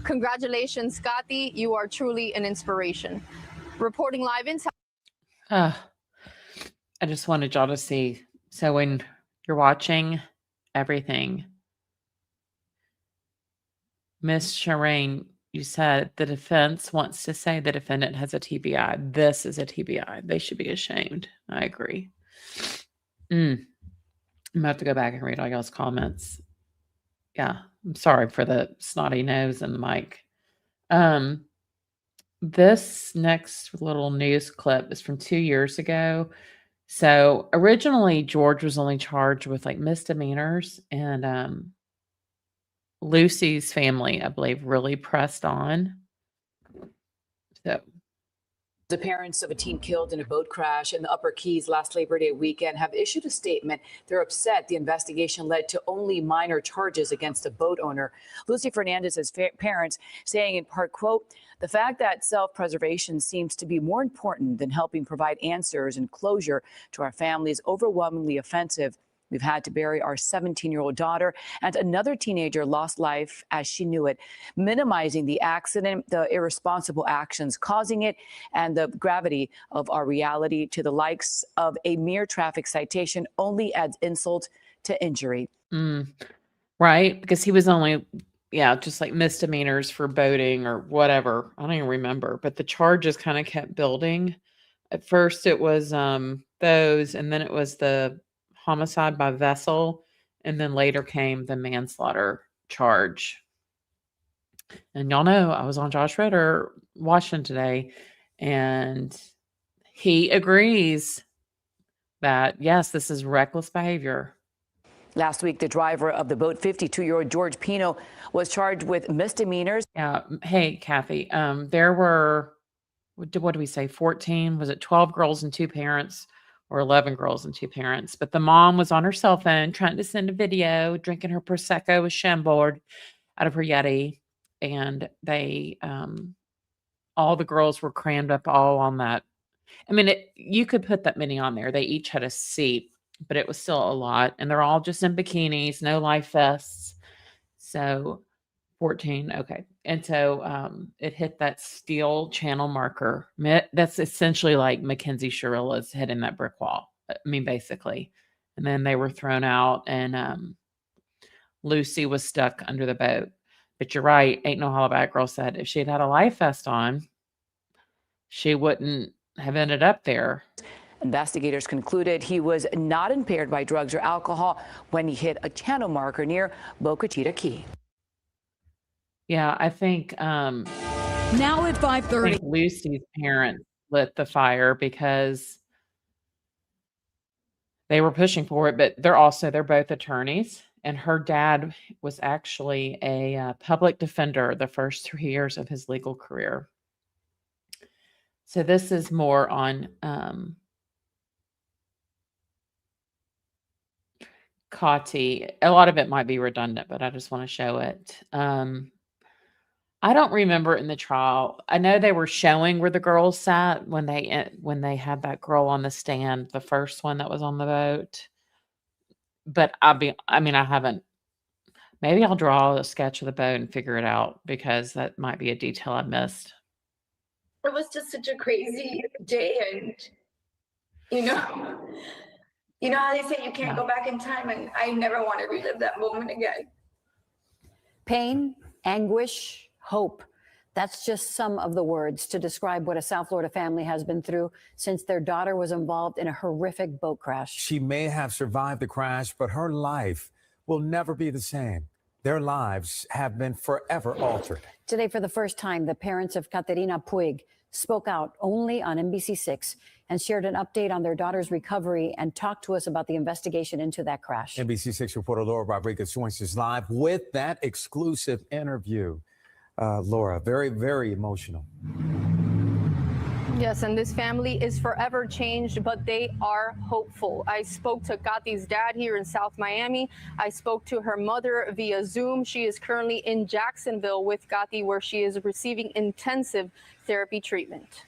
Congratulations, Katy. You are truly an inspiration. Reporting live in I just wanted y'all to see. So when you're watching everything, Miss Shireen, you said the defense wants to say the defendant has a TBI. This is a TBI. They should be ashamed. I agree. I'm going to have to go back and read all y'all's comments. Yeah, I'm sorry for the snotty nose and the mic. This next little news clip is from 2 years ago. So originally, George was only charged with like misdemeanors, and Lucy's family, I believe, really pressed on. So the parents of a teen killed in a boat crash in the Upper Keys last Labor Day weekend have issued a statement. They're upset the investigation led to only minor charges against the boat owner. Lucy Fernandez's parents saying in part, quote, "The fact that self-preservation seems to be more important than helping provide answers and closure to our family is overwhelmingly offensive. We've had to bury our 17-year-old daughter, and another teenager lost life as she knew it. Minimizing the accident, the irresponsible actions causing it, and the gravity of our reality to the likes of a mere traffic citation only adds insult to injury." Right? Because he was only, just like misdemeanors for boating or whatever. I don't even remember. But the charges kind of kept building. At first it was those, and then it was the homicide by vessel, and then later came the manslaughter charge. And y'all know I was on Josh Ritter watching today, and he agrees that yes, this is reckless behavior. Last week, the driver of the boat, 52-year-old George Pino, was charged with misdemeanors. Yeah. Hey, Kathy, there were, what did we say, 14? Was it 12 girls and 2 parents? Or 11 girls and 2 parents. But the mom was on her cell phone trying to send a video, drinking her Prosecco with Chambord out of her Yeti. And they, all the girls were crammed up all on that. I mean, you could put that many on there. They each had a seat, but it was still a lot. And they're all just in bikinis, no life vests. So 14. Okay. And so it hit that steel channel marker. That's essentially like Mackenzie Sharilla's hitting that brick wall. I mean, basically. And then they were thrown out, and Lucy was stuck under the boat. But you're right. Ain't no hollaback girl said if she'd had a life vest on, she wouldn't have ended up there. Investigators concluded he was not impaired by drugs or alcohol when he hit a channel marker near Boca Chica Key. Yeah, I think now at 5:30, Lucy's parents lit the fire because they were pushing for it, but they're both attorneys, and her dad was actually a public defender the first 3 years of his legal career. So this is more on Katy. A lot of it might be redundant, but I just want to show it. I don't remember in the trial. I know they were showing where the girls sat when they had that girl on the stand, the first one that was on the boat. But I haven't. Maybe I'll draw a sketch of the boat and figure it out, because that might be a detail I missed. It was just such a crazy day, and you know how they say you can't go back in time, and I never want to relive that moment again. pain, anguish, hope. That's just some of the words to describe what a South Florida family has been through since their daughter was involved in a horrific boat crash. She may have survived the crash, but her life will never be the same. Their lives have been forever altered. Today, for the first time, the parents of Caterina Puig spoke out only on NBC6 and shared an update on their daughter's recovery and talked to us about the investigation into that crash. NBC6 reporter Laura Rodriguez joins us live with that exclusive interview. Laura, very, very emotional. Yes, and this family is forever changed, but they are hopeful. I spoke to Katy's dad here in South Miami. I spoke to her mother via Zoom. She is currently in Jacksonville with Katy, where she is receiving intensive therapy treatment.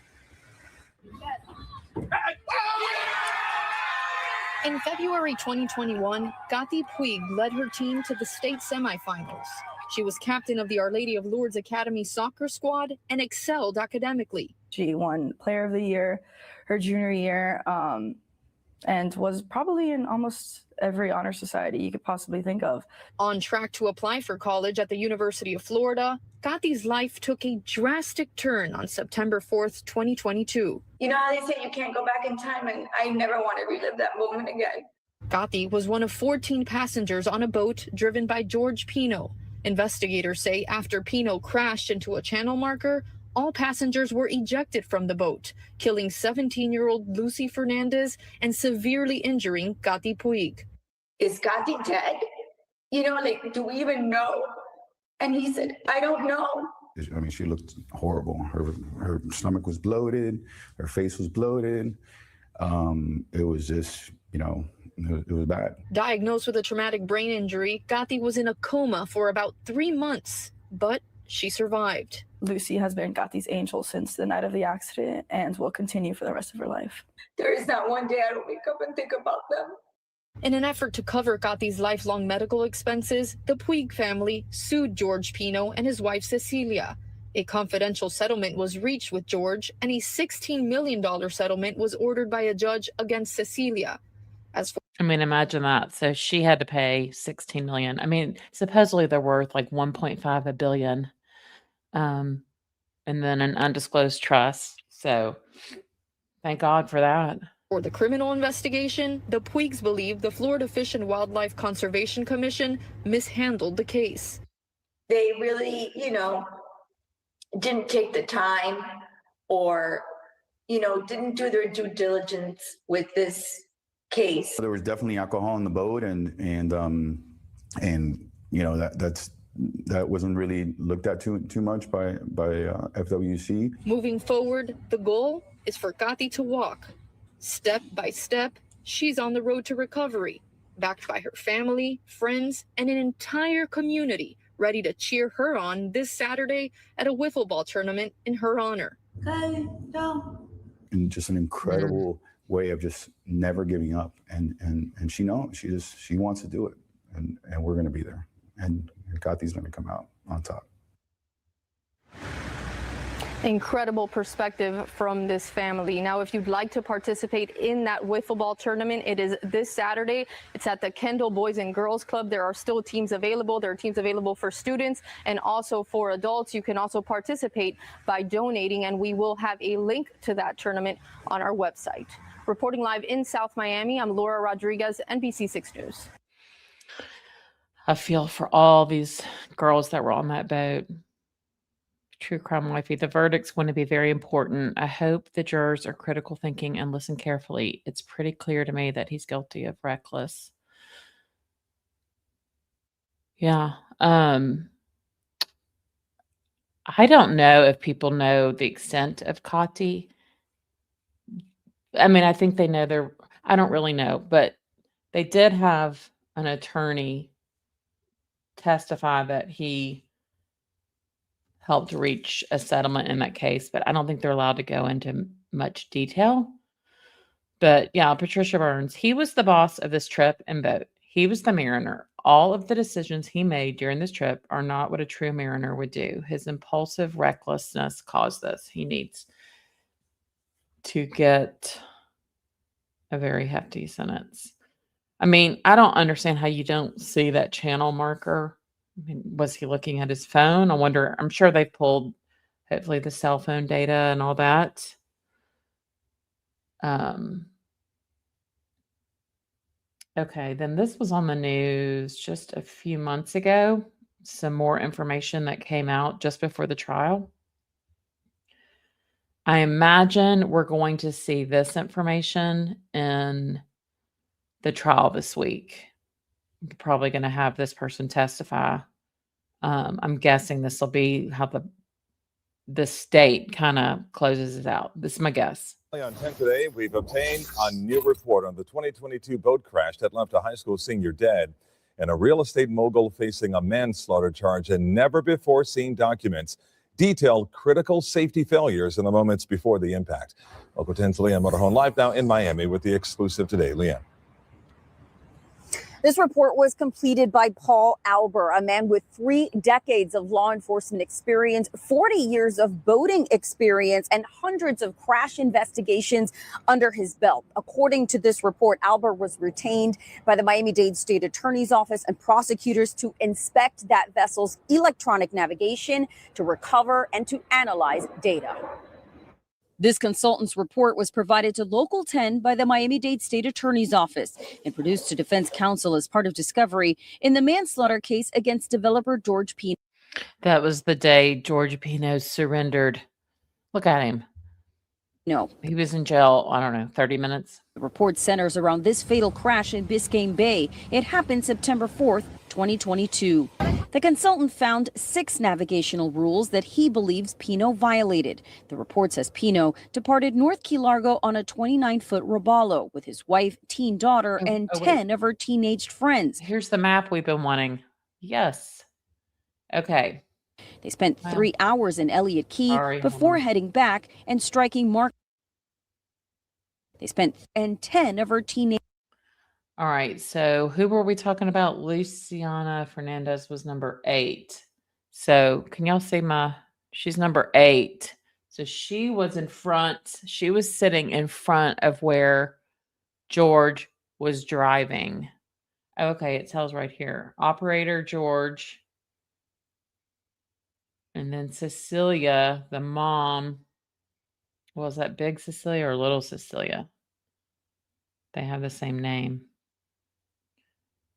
In February 2021, Katy Puig led her team to the state semifinals. She was captain of the Our Lady of Lourdes Academy soccer squad and excelled academically. She won Player of the Year her junior year and was probably in almost every honor society you could possibly think of. On track to apply for college at the University of Florida, Katy's life took a drastic turn on September 4th, 2022. You know how they say you can't go back in time, and I never want to relive that moment again. Katy was one of 14 passengers on a boat driven by George Pino. Investigators say after Pino crashed into a channel marker, all passengers were ejected from the boat, killing 17-year-old Lucy Fernandez and severely injuring Katy Puig. Is Katy dead? You know, like, do we even know? And he said, I don't know. I mean, she looked horrible. Her stomach was bloated. Her face was bloated. It was just, it was bad. Diagnosed with a traumatic brain injury, Katy was in a coma for about 3 months, but she survived. Lucy has been Katy's angel since the night of the accident and will continue for the rest of her life. There is not one day I don't wake up and think about them. In an effort to cover Katy's lifelong medical expenses, the Puig family sued George Pino and his wife Cecilia. A confidential settlement was reached with George, and a $16 million settlement was ordered by a judge against Cecilia. Imagine that. So she had to pay $16 million. I mean, supposedly they're worth like $1.5 billion. And then an undisclosed trust. So thank God for that. For the criminal investigation, the Puigs believe the Florida Fish and Wildlife Conservation Commission mishandled the case. They really, didn't take the time or, didn't do their due diligence with this case. There was definitely alcohol in the boat, and that wasn't really looked at too much by FWC. Moving forward, the goal is for Katy to walk. Step by step, she's on the road to recovery, backed by her family, friends, and an entire community ready to cheer her on this Saturday at a wiffle ball tournament in her honor. And just an incredible way of just never giving up. And she knows, she wants to do it. And we're going to be there. And Katy's going to come out on top. Incredible perspective from this family. Now, if you'd like to participate in that wiffle ball tournament, it is this Saturday. It's at the Kendall Boys and Girls Club. There are still teams available. There are teams available for students and also for adults. You can also participate by donating, and we will have a link to that tournament on our website. Reporting live in South Miami, I'm Laura Rodriguez, NBC6 News. I feel for all these girls that were on that boat. True crime wifey. The verdict's going to be very important. I hope the jurors are critical thinking and listen carefully. It's pretty clear to me that he's guilty of reckless. Yeah. I don't know if people know the extent of Katy. I mean, I think they know I don't really know, but they did have an attorney testify that he helped reach a settlement in that case, but I don't think they're allowed to go into much detail. But yeah, Patricia Burns, he was the boss of this trip and boat. He was the mariner. All of the decisions he made during this trip are not what a true mariner would do. His impulsive recklessness caused this. He needs to get a very hefty sentence. I mean, I don't understand how you don't see that channel marker. I mean, was he looking at his phone? I wonder, I'm sure they pulled hopefully the cell phone data and all that. Okay, then this was on the news just a few months ago. Some more information that came out just before the trial. I imagine we're going to see this information in the trial this week. We're probably going to have this person testify. I'm guessing this will be how the state kind of closes it out. This is my guess. On 10 today, we've obtained a new report on the 2022 boat crash that left a high school senior dead and a real estate mogul facing a manslaughter charge, and never before seen documents detailed critical safety failures in the moments before the impact. Local 10's Leanne Motorhome live now in Miami with the exclusive today. Leanne. This report was completed by Paul Alber, a man with 3 decades of law enforcement experience, 40 years of boating experience, and hundreds of crash investigations under his belt. According to this report, Alber was retained by the Miami-Dade State Attorney's Office and prosecutors to inspect that vessel's electronic navigation, to recover and to analyze data. This consultant's report was provided to Local 10 by the Miami-Dade State Attorney's Office and produced to Defense Counsel as part of discovery in the manslaughter case against developer George Pino. That was the day George Pino surrendered. Look at him. No. He was in jail, I don't know, 30 minutes. The report centers around this fatal crash in Biscayne Bay. It happened September 4th, 2022. The consultant found 6 navigational rules that he believes Pino violated. The report says Pino departed North Key Largo on a 29-foot robalo with his wife, teen daughter, and 10 of her teenaged friends. Here's the map we've been wanting. Yes. Okay. They spent 3 hours in Elliott Key before heading back and striking mark. They spent 10 of her teenage. All right. So who were we talking about? Luciana Fernandez was number 8. So can y'all see she's number 8. So she was in front. She was sitting in front of where George was driving. Okay. It tells right here. Operator George. And then Cecilia, the mom. Was that big Cecilia or little Cecilia? They have the same name.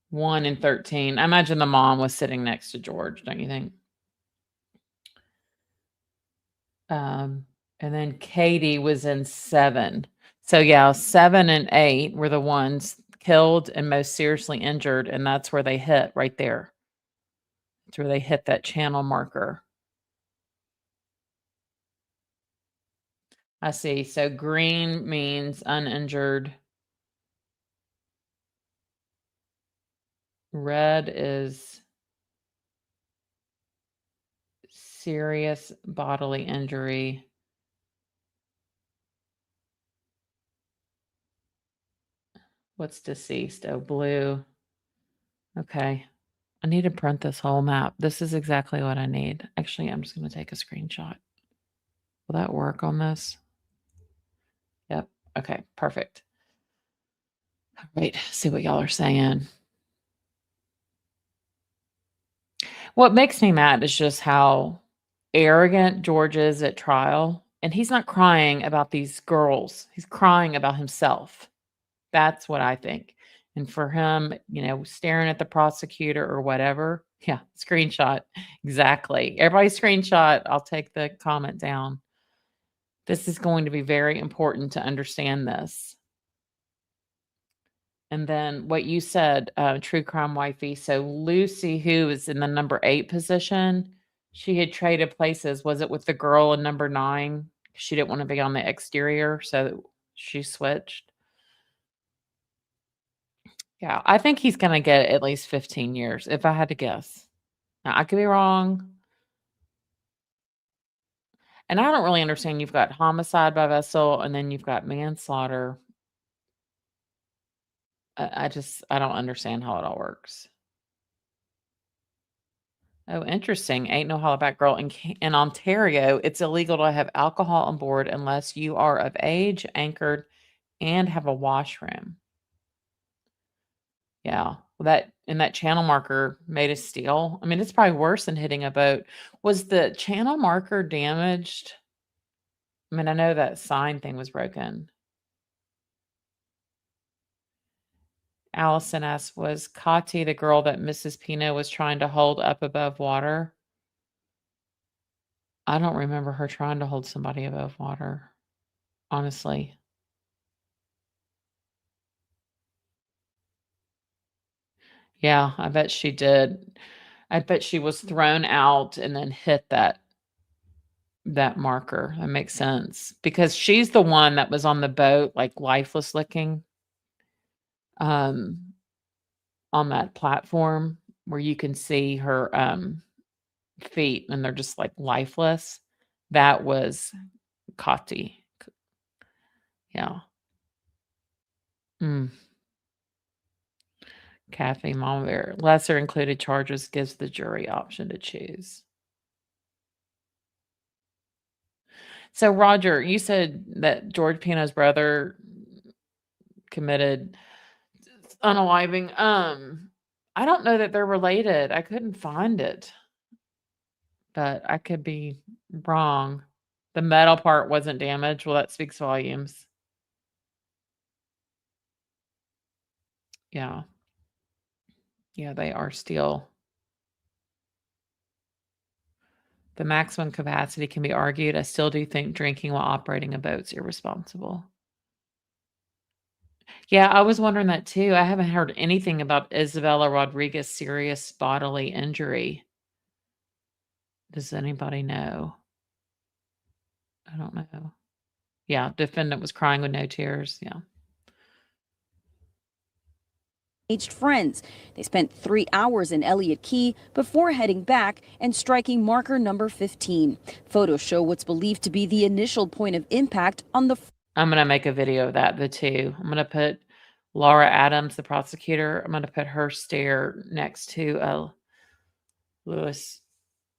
1 and 13. I imagine the mom was sitting next to George, don't you think? And then Katy was in 7. So yeah, 7 and 8 were the ones killed and most seriously injured, and that's where they hit right there. That's where they hit that channel marker. I see. So green means uninjured. Red is serious bodily injury. What's deceased? Oh, blue. Okay. I need to print this whole map. This is exactly what I need. Actually, I'm just going to take a screenshot. Will that work on this? Yep. Okay, perfect. All right, see what y'all are saying. What makes me mad is just how arrogant George is at trial. And he's not crying about these girls. He's crying about himself. That's what I think. And for him, staring at the prosecutor or whatever. Yeah, screenshot. Exactly. Everybody screenshot. I'll take the comment down. This is going to be very important to understand this. And then what you said, true crime wifey. So Lucy, who is in the number 8 position, she had traded places. Was it with the girl in number 9? She didn't want to be on the exterior, so she switched. Yeah, I think he's going to get at least 15 years, if I had to guess. Now, I could be wrong. And I don't really understand. You've got homicide by vessel, and then you've got manslaughter. I don't understand how it all works. Oh, interesting. Ain't no hollaback girl. In Ontario, it's illegal to have alcohol on board unless you are of age, anchored, and have a washroom. Yeah. that channel marker made a steel. I mean, it's probably worse than hitting a boat. Was the channel marker damaged? I mean, I know that sign thing was broken. Allison asks, was Katy the girl that Mrs. Pino was trying to hold up above water? I don't remember her trying to hold somebody above water, honestly. Yeah, I bet she did. I bet she was thrown out and then hit that marker. That makes sense because she's the one that was on the boat, like lifeless looking, on that platform where you can see her feet and they're just like lifeless. That was Katy. Yeah. Mm. Kathy, Mama Bear. Lesser included charges gives the jury option to choose. So, Roger, you said that George Pino's brother committed unaliving. I don't know that they're related. I couldn't find it, but I could be wrong. The metal part wasn't damaged. Well, that speaks volumes. Yeah. Yeah, they are steel. The maximum capacity can be argued. I still do think drinking while operating a boat's irresponsible. Yeah, I was wondering that too. I haven't heard anything about Isabella Rodriguez's serious bodily injury. Does anybody know? I don't know. Yeah, defendant was crying with no tears. Yeah. Friends. They spent 3 hours in Elliott Key before heading back and striking marker number 15. Photos show what's believed to be the initial point of impact on the. I'm going to make a video of that, the two. I'm going to put Laura Adams, the prosecutor, I'm going to put her stare next to Luis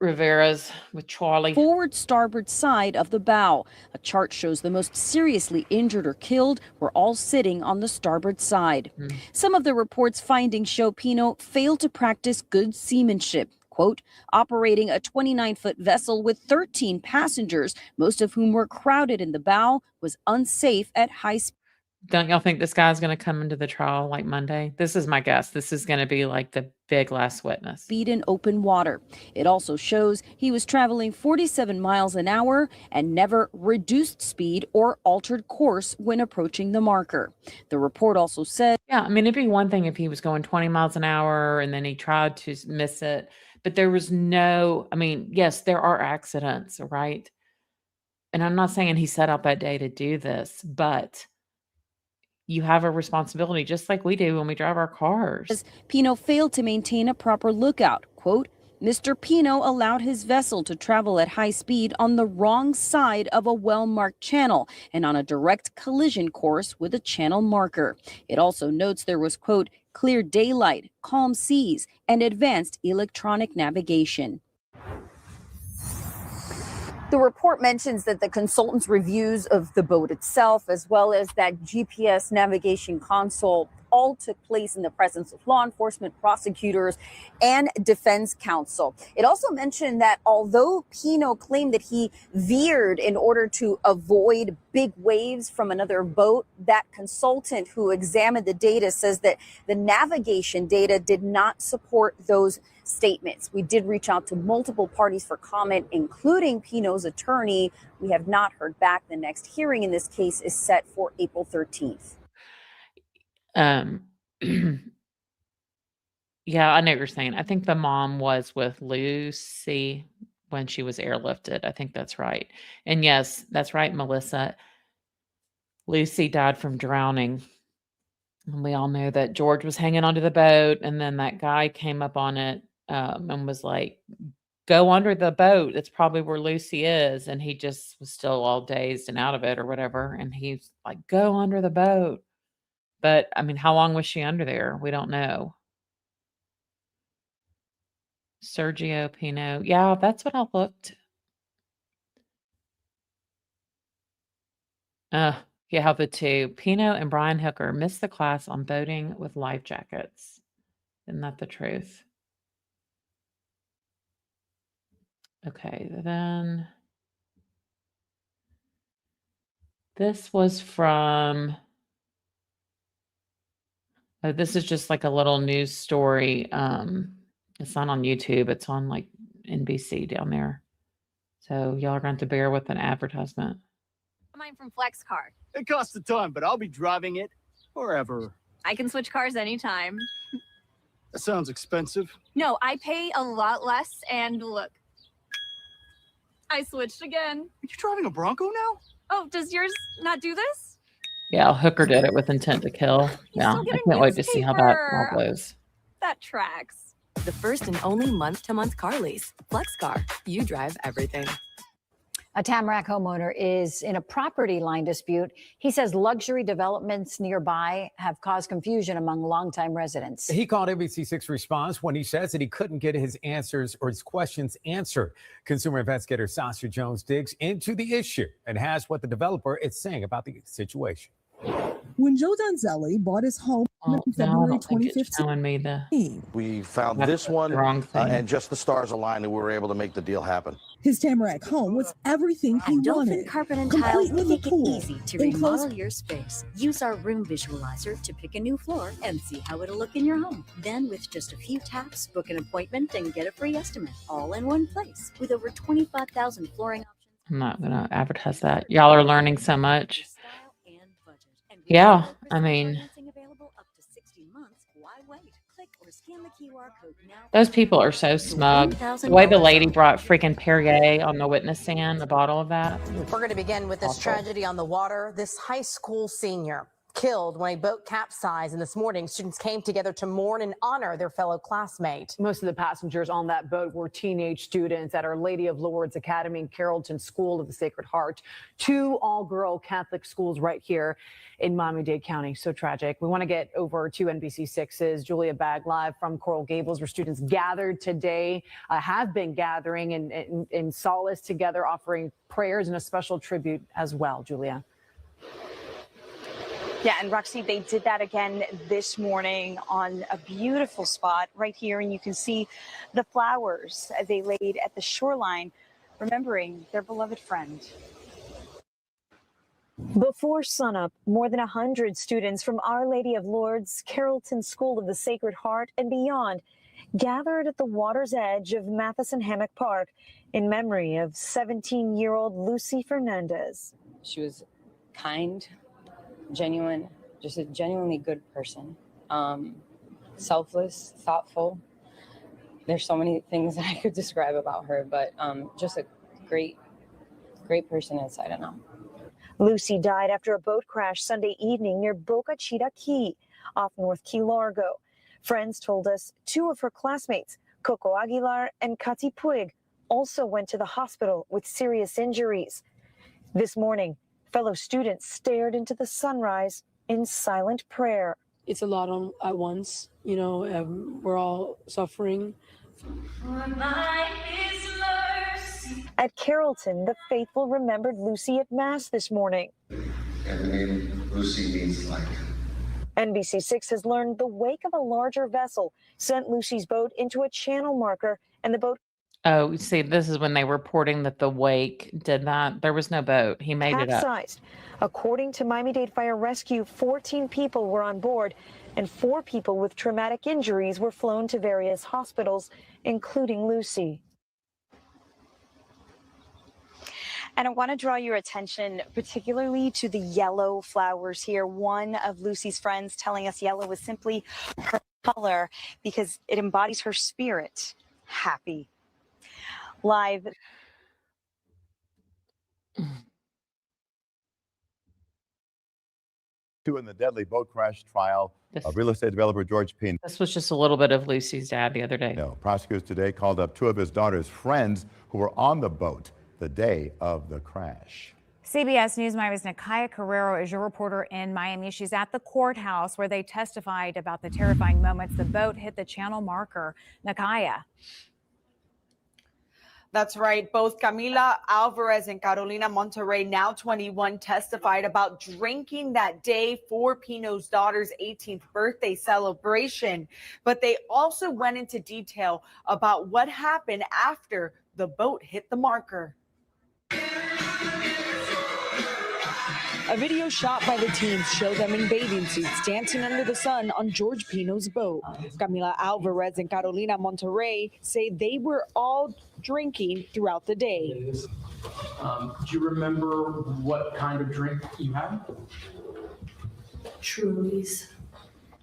Rivera's with Charlie. Forward starboard side of the bow. A chart shows the most seriously injured or killed were all sitting on the starboard side. Some of the report's findings show Pino failed to practice good seamanship. Quote, operating a 29-foot vessel with 13 passengers, most of whom were crowded in the bow, was unsafe at high speed. Don't y'all think this guy's going to come into the trial like Monday? This is my guess. This is going to be like the big last witness. Speed in open water. It also shows he was traveling 47 miles an hour and never reduced speed or altered course when approaching the marker. The report also said, yeah, I mean, it'd be one thing if he was going 20 miles an hour and then he tried to miss it, but there was no, I mean, yes, there are accidents, right? And I'm not saying he set out that day to do this, but you have a responsibility just like we do when we drive our cars. Pino failed to maintain a proper lookout. Quote, Mr. Pino allowed his vessel to travel at high speed on the wrong side of a well-marked channel and on a direct collision course with a channel marker. It also notes there was, quote, clear daylight, calm seas, and advanced electronic navigation. The report mentions that the consultant's reviews of the boat itself, as well as that GPS navigation console, all took place in the presence of law enforcement, prosecutors, and defense counsel. It also mentioned that although Pino claimed that he veered in order to avoid big waves from another boat, that consultant who examined the data says that the navigation data did not support those statements. We did reach out to multiple parties for comment, including Pino's attorney. We have not heard back. The next hearing in this case is set for April 13th. Yeah, I know what you're saying. I think the mom was with Lucy when she was airlifted. I think that's right. And yes, that's right, Melissa. Lucy died from drowning. And we all know that George was hanging onto the boat, and then that guy came up on it and was like, go under the boat. That's probably where Lucy is. And he just was still all dazed and out of it or whatever. And he's like, go under the boat. But I mean, how long was she under there? We don't know. Sergio Pino. Yeah, that's what I looked. Yeah, the two. Pino and Brian Hooker missed the class on boating with life jackets. Isn't that the truth? Okay, then this was from, this is just like a little news story. It's not on YouTube, it's on like NBC down there. So y'all are going to have to bear with an advertisement. Mine from FlexCar. It costs a ton, but I'll be driving it forever. I can switch cars anytime. That sounds expensive. No, I pay a lot less, and look, I switched again. Are you driving a Bronco now? Oh, does yours not do this? Yeah, Hooker did it with intent to kill. Yeah, still I getting can't wait to see how that newspaper. all goes. That tracks. The first and only month-to-month car lease. FlexCar. You drive everything. A Tamarack homeowner is in a property line dispute. He says luxury developments nearby have caused confusion among longtime residents. He called NBC6 Response when he says that he couldn't get his answers or his questions answered. Consumer investigator Sasha Jones digs into the issue and has what the developer is saying about the situation. When Joe Donzelli bought his home in February 2015, we found this one and just the stars aligned and we were able to make the deal happen. his Tamarack home was everything he wanted. Carpet and Tile Complete with a make it pool, easy to remodel your space. Use our room visualizer to pick a new floor and see how it'll look in your home. Then, with just a few taps, book an appointment and get a free estimate, all in one place. With over 25,000 flooring options. I'm not going to advertise that. Y'all are learning so much. Yeah, I mean, those people are so smug. The way the lady brought freaking Perrier on the witness stand, a bottle of that. We're going to begin with this Awful. tragedy on the water. This high school senior killed when a boat capsized, and this morning students came together to mourn and honor their fellow classmate. Most of the passengers on that boat were teenage students at Our Lady of Lourdes Academy and Carrollton School of the Sacred Heart, two all-girl Catholic schools right here in Miami-Dade County. So tragic. We want to get over to NBC6's Julia Bagg live from Coral Gables, where students gathered today, have been gathering in solace together, offering prayers and a special tribute as well. Julia. Yeah, and Roxy, they did that again this morning on a beautiful spot right here. And you can see the flowers they laid at the shoreline, remembering their beloved friend. Before sunup, more than 100 students from Our Lady of Lourdes, Carrollton School of the Sacred Heart, and beyond gathered at the water's edge of Matheson Hammock Park in memory of 17-year-old Lucy Fernandez. She was kind, genuine, just a genuinely good person, selfless, thoughtful. There's so many things that I could describe about her, but just a great person inside and out. Lucy died after a boat crash Sunday evening near Boca Chica Key off North Key Largo. Friends told us two of her classmates, Coco Aguilar and Katy Puig, also went to the hospital with serious injuries. This morning, fellow students stared into the sunrise in silent prayer. It's a lot on at once, you know, we're all suffering. At Carrollton, the faithful remembered Lucy at Mass this morning. And the name Lucy means light. NBC6 has learned the wake of a larger vessel sent Lucy's boat into a channel marker, and the boat Oh, see, this is when they were reporting that the wake did that. There was no boat. He made it up. capsized. According to Miami-Dade Fire Rescue, 14 people were on board, and 4 people with traumatic injuries were flown to various hospitals, including Lucy. And I want to draw your attention particularly to the yellow flowers here. One of Lucy's friends telling us yellow is simply her color because it embodies her spirit, happy. Live. In the deadly boat crash trial of real estate developer George Pino. This was just a little bit of Lucy's dad the other day. No, prosecutors today called up 2 of his daughter's friends who were on the boat the day of the crash. CBS News Miami's Nakaya Carrero is your reporter in Miami. She's at the courthouse where they testified about the terrifying moments the boat hit the channel marker. Nakaya. That's right. Both Camila Alvarez and Carolina Monterrey, now 21, testified about drinking that day for Pino's daughter's 18th birthday celebration. But they also went into detail about what happened after the boat hit the marker. A video shot by the teens showed them in bathing suits dancing under the sun on George Pino's boat. Camila Alvarez and Carolina Monterrey say they were all drinking throughout the day. Do you remember what kind of drink you had? Truly's.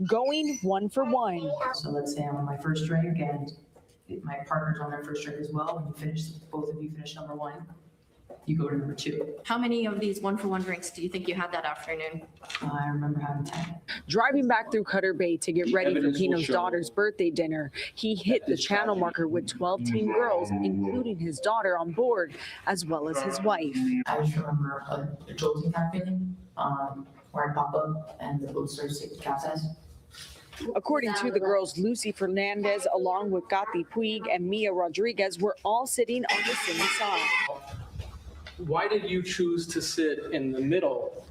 Going one for one. So let's say I'm on my first drink and my partner's on their first drink as well. When you finish, both of you finish number one, you go to number two. How many of these one-for-one drinks do you think you had that afternoon? I remember having 10. Driving back through Cutter Bay to get ready for Pino's daughter's birthday dinner, he hit the channel marker with 12 teen girls, including his daughter on board, as well as his wife. I just remember a jolting type feeling where I pop up and the boat starts to capsize. According to the girls, Lucy Fernandez, along with Katy Puig and Mia Rodriguez, were all sitting on the same side. Why did you choose to sit in the middle?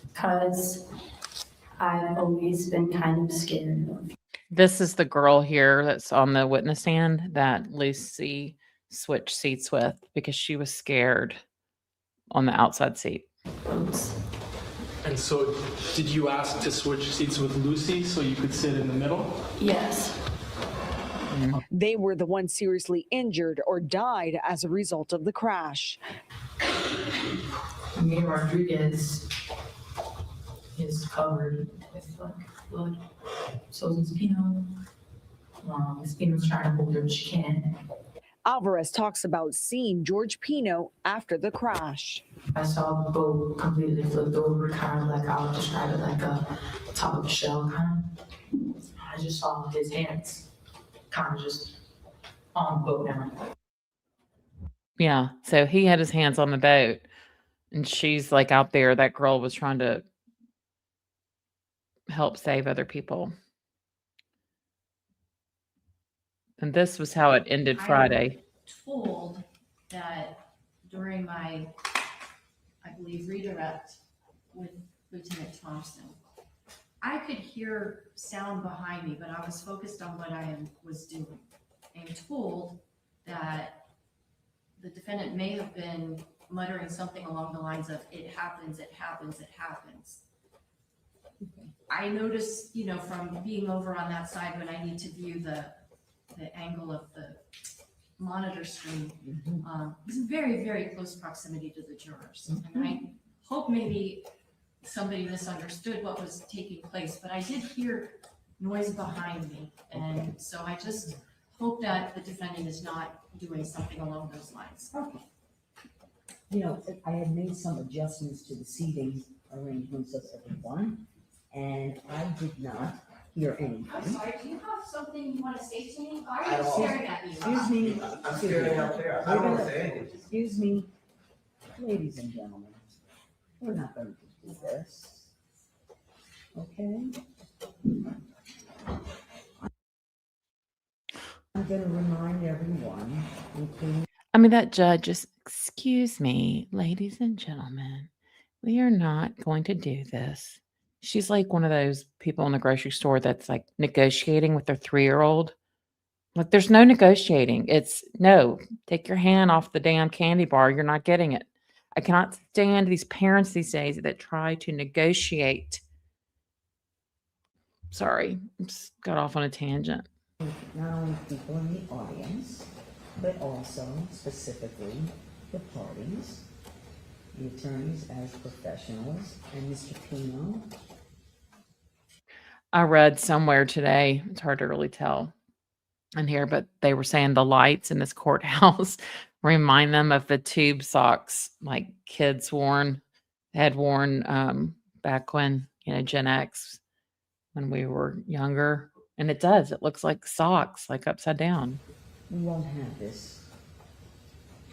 Because I've always been kind of scared of. This is the girl here that's on the witness stand that Lucy switched seats with because she was scared on the outside seat. And so did you ask to switch seats with Lucy so you could sit in the middle? Yes. They were the ones seriously injured or died as a result of the crash. Mia Rodriguez is covered with blood. So is Pino. Pino's trying to hold her, but she can't. Alvarez talks about seeing George Pino after the crash. I saw the boat completely flipped over, kind of like I would describe it like a top of a shell kind of. I just saw his hands kind of just on the boat now. Yeah. So he had his hands on the boat and she's like out there. That girl was trying to help save other people. And this was how it ended Friday. Told that during my, I believe, redirect with Lieutenant Thompson, I could hear sound behind me, but I was focused on what I was doing. I'm told that the defendant may have been muttering something along the lines of, "It happens, it happens, it happens." I noticed, from being over on that side when I need to view the angle of the monitor screen, it's very, very close proximity to the jurors. And I hope maybe somebody misunderstood what was taking place, but I did hear noise behind me. And so I just hope that the defendant is not doing something along those lines. Okay. I had made some adjustments to the seating arrangements of everyone, and I did not hear anything. I'm sorry, do you have something you want to say to me? Why At are you all. staring at me? Excuse me. I'm staring out there. I don't want to say anything. Excuse me, ladies and gentlemen, we're not going to do this. Okay? I'm going to remind everyone, including That judge just, excuse me, ladies and gentlemen, we are not going to do this. She's like one of those people in the grocery store that's like negotiating with their 3-year-old. Like, there's no negotiating. It's no, take your hand off the damn candy bar. You're not getting it. I cannot stand these parents these days that try to negotiate. Sorry, just got off on a tangent. not only people in the audience, but also specifically the parties, the attorneys as professionals, and Mr. Pino. I read somewhere today, it's hard to really tell in here, but they were saying the lights in this courthouse remind them of the tube socks like kids had worn back when, Gen X, when we were younger. And it does. It looks like socks, like upside down. We won't have this.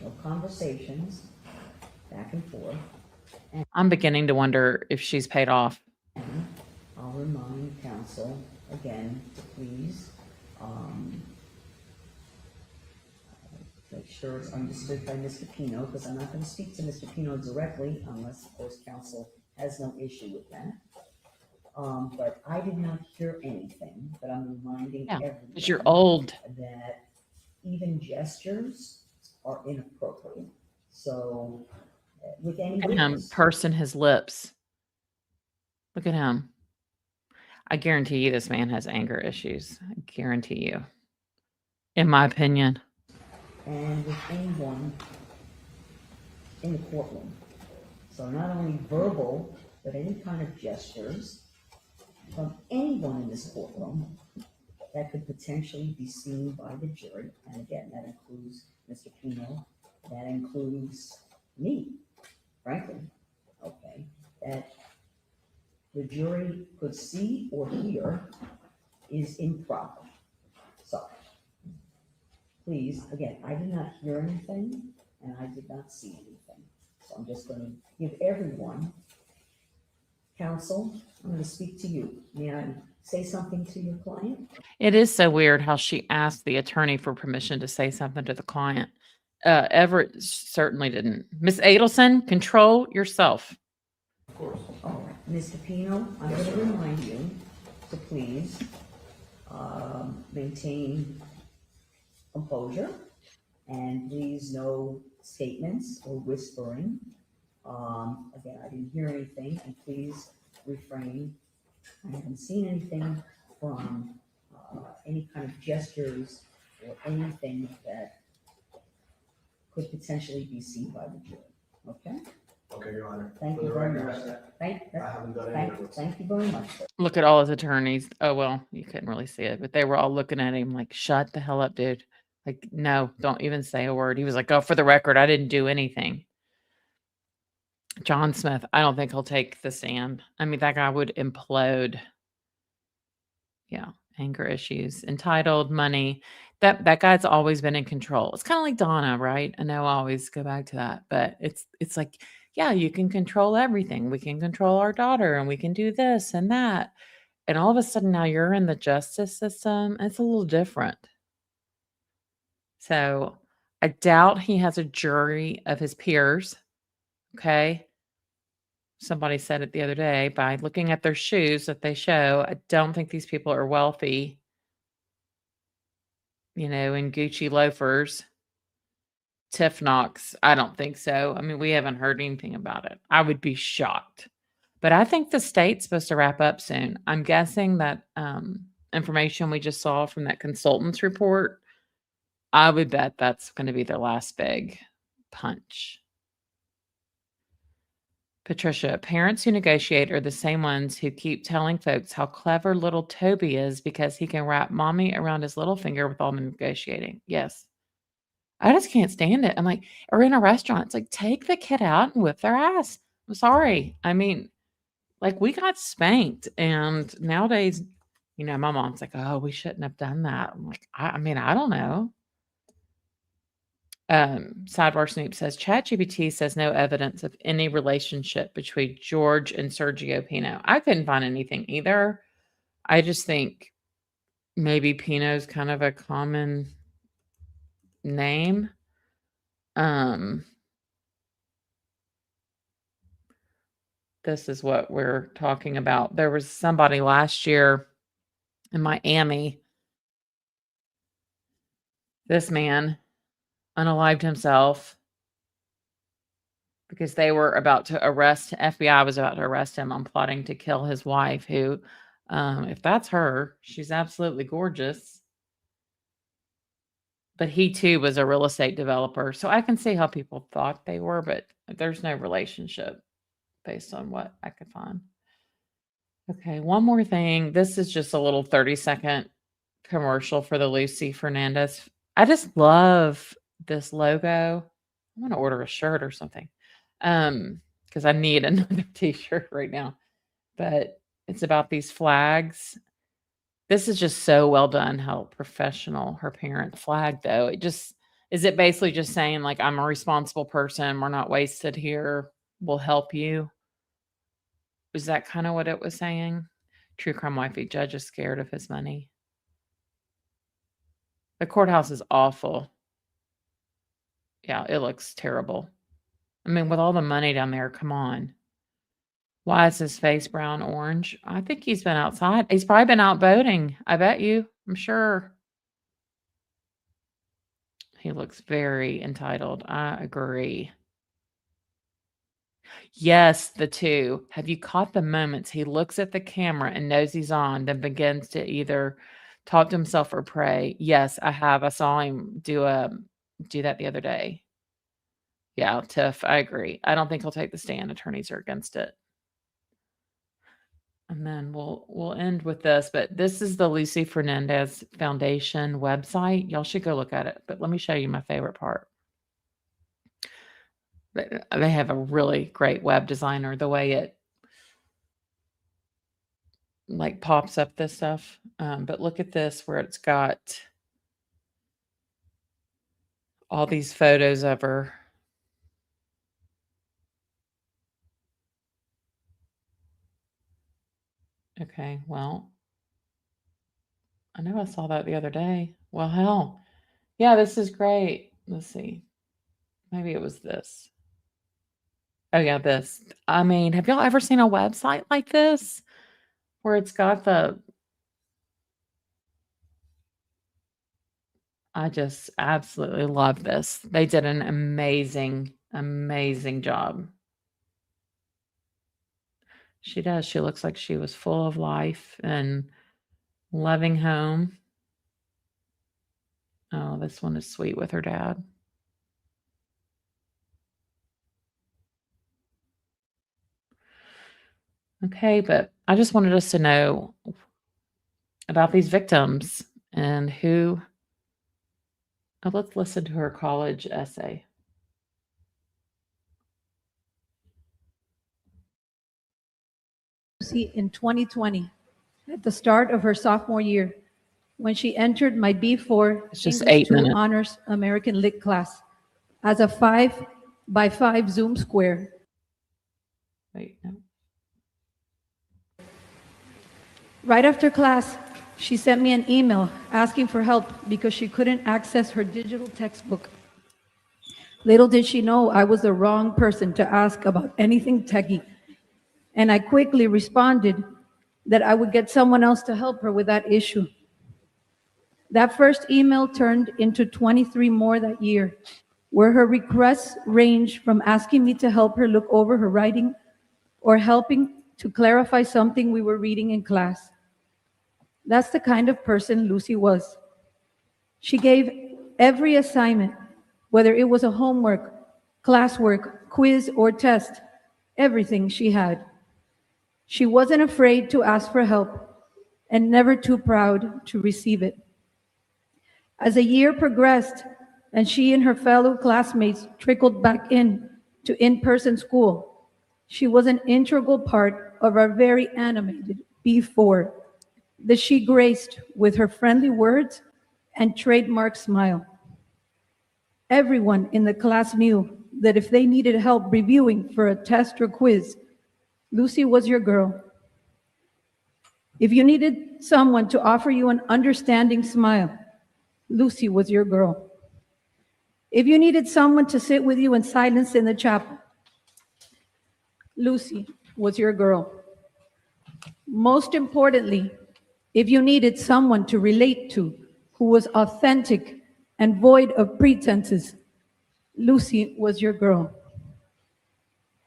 No conversations back and forth. And I'm beginning to wonder if she's paid off. I'll remind counsel again to please make sure it's understood by Mr. Pino, because I'm not going to speak to Mr. Pino directly unless, of course, council has no issue with that. But I did not hear anything, but I'm reminding everyone because you're old. that even gestures are inappropriate. So with any Look at him witness, pursing his lips. Look at him. I guarantee you this man has anger issues. I guarantee you. In my opinion. and with anyone in the courtroom. So not only verbal, but any kind of gestures from anyone in this courtroom that could potentially be seen by the jury. And again, that includes Mr. Pino, that includes me, frankly, okay, that the jury could see or hear is improper. So, please, again, I did not hear anything and I did not see anything. So I'm just gonna give everyone, counsel, I'm gonna speak to you. May I say something to your client? It is so weird how she asked the attorney for permission to say something to the client. Everett certainly didn't. Miss Adelson, control yourself. Of course. All right, Mr. Pino, I'm going to remind you to please maintain composure and please no statements or whispering. Again, I didn't hear anything, and please refrain. I haven't seen anything from any kind of gestures or anything that could potentially be seen by the jury. Okay? Okay, Your Honor. Thank For you the very record, much. I haven't done any of this. Thank you very much, sir. Look at all his attorneys. Oh, well, you couldn't really see it, but they were all looking at him like, shut the hell up, dude. Like, no, don't even say a word. He was like, oh, for the record, I didn't do anything. John Smith, I don't think he'll take the stand. I mean, that guy would implode. Yeah, anger issues, entitled, money. That guy's always been in control. It's kind of like Donna, right? I know I always go back to that, but it's like, yeah, you can control everything. We can control our daughter and we can do this and that. And all of a sudden now you're in the justice system. It's a little different. So I doubt he has a jury of his peers. Okay. Somebody said it the other day, by looking at their shoes that they show, I don't think these people are wealthy, in Gucci loafers, Tiff Knox. I don't think so. I mean, we haven't heard anything about it. I would be shocked. But I think the state's supposed to wrap up soon. I'm guessing that information we just saw from that consultant's report, I would bet that's going to be their last big punch. Patricia, parents who negotiate are the same ones who keep telling folks how clever little Toby is because he can wrap mommy around his little finger with all the negotiating. Yes. I just can't stand it. I'm like, or in a restaurant, it's like, take the kid out and whip their ass. I'm sorry. I mean, like, we got spanked, and nowadays, my mom's like, oh, we shouldn't have done that. I'm like, I mean, I don't know. Sidebar Snoop says, ChatGPT says no evidence of any relationship between George and Sergio Pino. I couldn't find anything either. I just think maybe Pino's kind of a common name. This is what we're talking about. There was somebody last year in Miami. This man unalived himself because they were about to FBI was about to arrest him on plotting to kill his wife, who, if that's her, she's absolutely gorgeous. But he too was a real estate developer. So I can see how people thought they were, but there's no relationship based on what I could find. Okay, one more thing. This is just a little 30-second commercial for the Lucy Fernandez. I just love this logo. I want to order a shirt or something. Because I need another t-shirt right now. But it's about these flags. This is just so well done, how professional her parent flag, though. Is it basically just saying, like, I'm a responsible person, we're not wasted here, we'll help you? Is that kind of what it was saying? True crime wifey, judge is scared of his money. The courthouse is awful. Yeah, it looks terrible. I mean, with all the money down there, come on. Why is his face brown orange? I think he's been outside. He's probably been out boating. I bet you. I'm sure. He looks very entitled. I agree. Yes, the two. Have you caught the moments he looks at the camera and knows he's on, then begins to either talk to himself or pray? Yes, I have. I saw him do that the other day. Yeah, Tiff, I agree. I don't think he'll take the stand. Attorneys are against it. And then we'll end with this, but this is the Lucy Fernandez Foundation website. Y'all should go look at it. But let me show you my favorite part. They have a really great web designer. The way it like pops up this stuff. But look at this where it's got all these photos of her. Okay, well, I know I saw that the other day. Well, hell. Yeah, this is great. Let's see. Maybe it was this. Oh, yeah, this. I mean, have y'all ever seen a website like this where it's got I just absolutely love this. They did an amazing, amazing job. She does. She looks like she was full of life and loving home. Oh, this one is sweet with her dad. Okay, but I just wanted us to know about these victims and who. Oh, let's listen to her college essay. In 2020, at the start of her sophomore year, when she entered my B4 It's just English 8 2 minutes. Honors American Lit class as a 5x5 Zoom square. Wait, no. Right after class, she sent me an email asking for help because she couldn't access her digital textbook. Little did she know I was the wrong person to ask about anything techie, and I quickly responded that I would get someone else to help her with that issue. That first email turned into 23 more that year, where her requests ranged from asking me to help her look over her writing or helping to clarify something we were reading in class. That's the kind of person Lucy was. She gave every assignment, whether it was a homework, classwork, quiz, or test, everything she had. She wasn't afraid to ask for help and never too proud to receive it. As the year progressed and she and her fellow classmates trickled back to in-person school, she was an integral part of our very animated B4 that she graced with her friendly words and trademark smile. Everyone in the class knew that if they needed help reviewing for a test or quiz, Lucy was your girl. If you needed someone to offer you an understanding smile, Lucy was your girl. If you needed someone to sit with you in silence in the chapel, Lucy was your girl. Most importantly, if you needed someone to relate to who was authentic and void of pretenses, Lucy was your girl.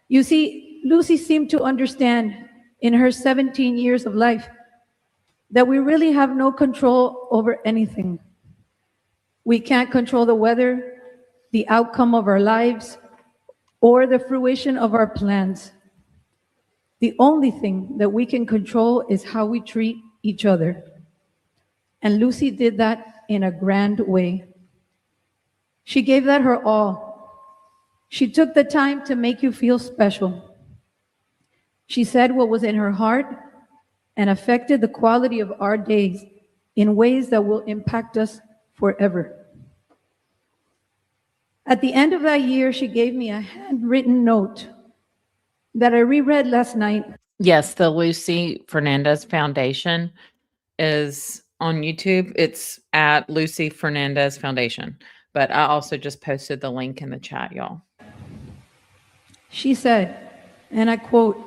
You see, Lucy seemed to understand in her 17 years of life that we really have no control over anything. We can't control the weather, the outcome of our lives, or the fruition of our plans. The only thing that we can control is how we treat each other. And Lucy did that in a grand way. She gave that her all. She took the time to make you feel special. She said what was in her heart and affected the quality of our days in ways that will impact us forever. At the end of that year, she gave me a handwritten note that I reread last night. Yes, the Lucy Fernandez Foundation is on YouTube. It's at Lucy Fernandez Foundation. But I also just posted the link in the chat, y'all. She said, and I quote,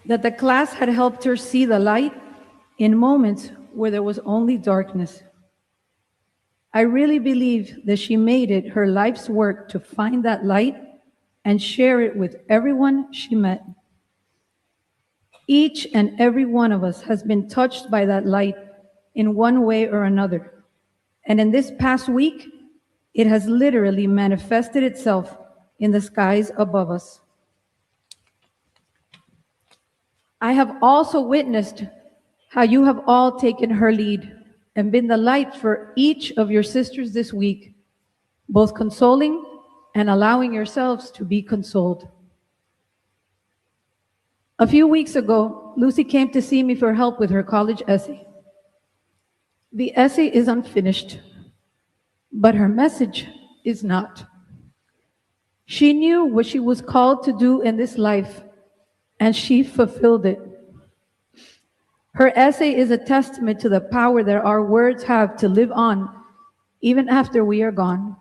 that the class had helped her see the light in moments where there was only darkness. I really believe that she made it her life's work to find that light and share it with everyone she met. Each and every one of us has been touched by that light in one way or another. And in this past week, it has literally manifested itself in the skies above us. I have also witnessed how you have all taken her lead and been the light for each of your sisters this week, both consoling and allowing yourselves to be consoled. A few weeks ago, Lucy came to see me for help with her college essay. The essay is unfinished, but her message is not. She knew what she was called to do in this life, and she fulfilled it. Her essay is a testament to the power that our words have to live on, even after we are gone.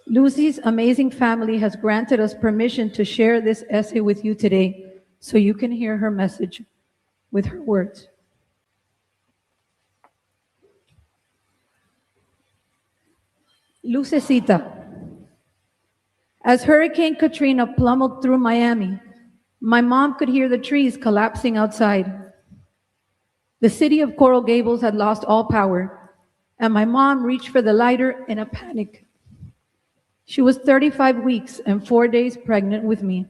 Lucy's amazing family has granted us permission to share this essay with you today, so you can hear her message with her words. Lucecita. As Hurricane Katrina plummeled through Miami, my mom could hear the trees collapsing outside. The city of Coral Gables had lost all power, and my mom reached for the lighter in a panic. She was 35 weeks and 4 days pregnant with me.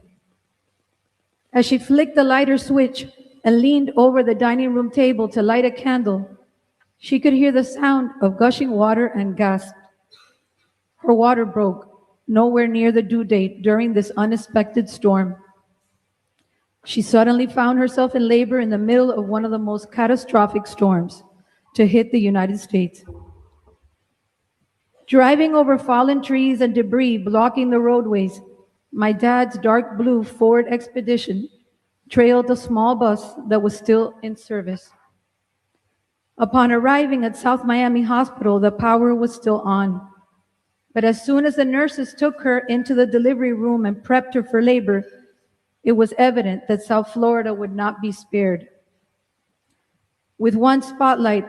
As she flicked the lighter switch and leaned over the dining room table to light a candle, she could hear the sound of gushing water and gasped. Her water broke nowhere near the due date during this unexpected storm. She suddenly found herself in labor in the middle of one of the most catastrophic storms to hit the United States. Driving over fallen trees and debris blocking the roadways, my dad's dark blue Ford Expedition trailed a small bus that was still in service. Upon arriving at South Miami Hospital, the power was still on. But as soon as the nurses took her into the delivery room and prepped her for labor, it was evident that South Florida would not be spared. With one spotlight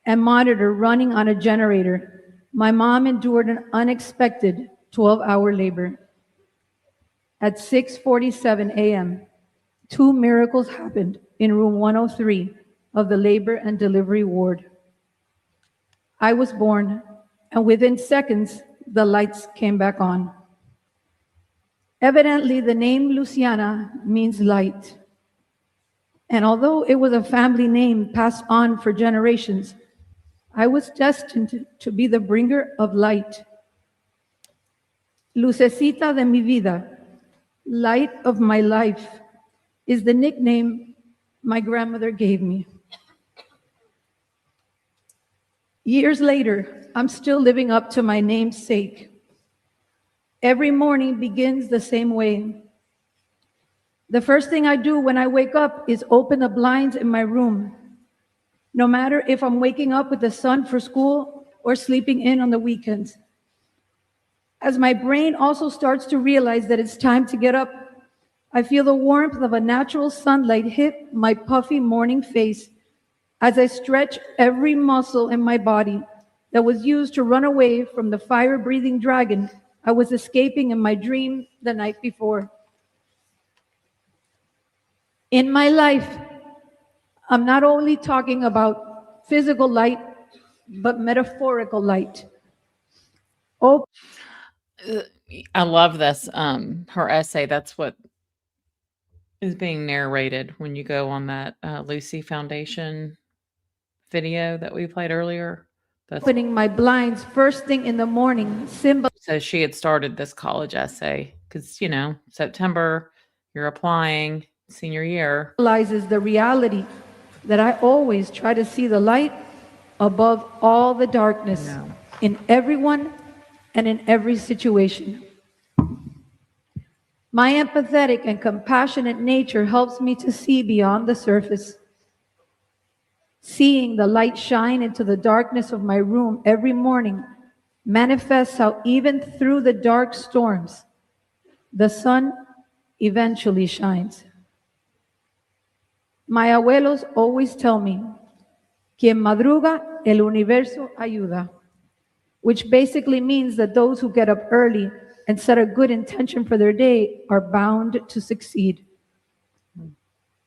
and monitor running on a generator, my mom endured an unexpected 12-hour labor. At 6:47 a.m., 2 miracles happened in room 103 of the labor and delivery ward. I was born, and within seconds, the lights came back on. Evidently, the name Luciana means light. And although it was a family name passed on for generations, I was destined to be the bringer of light. Lucecita de mi vida, light of my life, is the nickname my grandmother gave me. Years later, I'm still living up to my namesake. Every morning begins the same way. The first thing I do when I wake up is open the blinds in my room, no matter if I'm waking up with the sun for school or sleeping in on the weekends. As my brain also starts to realize that it's time to get up, I feel the warmth of a natural sunlight hit my puffy morning face as I stretch every muscle in my body that was used to run away from the fire-breathing dragon I was escaping in my dream the night before. In my life, I'm not only talking about physical light, but metaphorical light. Oh, I love this. Her essay, that's what is being narrated when you go on that Lucy Foundation video that we played earlier. That's opening my blinds first thing in the morning, so she had started this college essay because, you know, September, you're applying, senior year. Symbolizes the reality that I always try to see the light above all the darkness in everyone and in every situation. My empathetic and compassionate nature helps me to see beyond the surface. Seeing the light shine into the darkness of my room every morning manifests how even through the dark storms, the sun eventually shines. My abuelos always tell me, quien madruga, el universo ayuda, which basically means that those who get up early and set a good intention for their day are bound to succeed.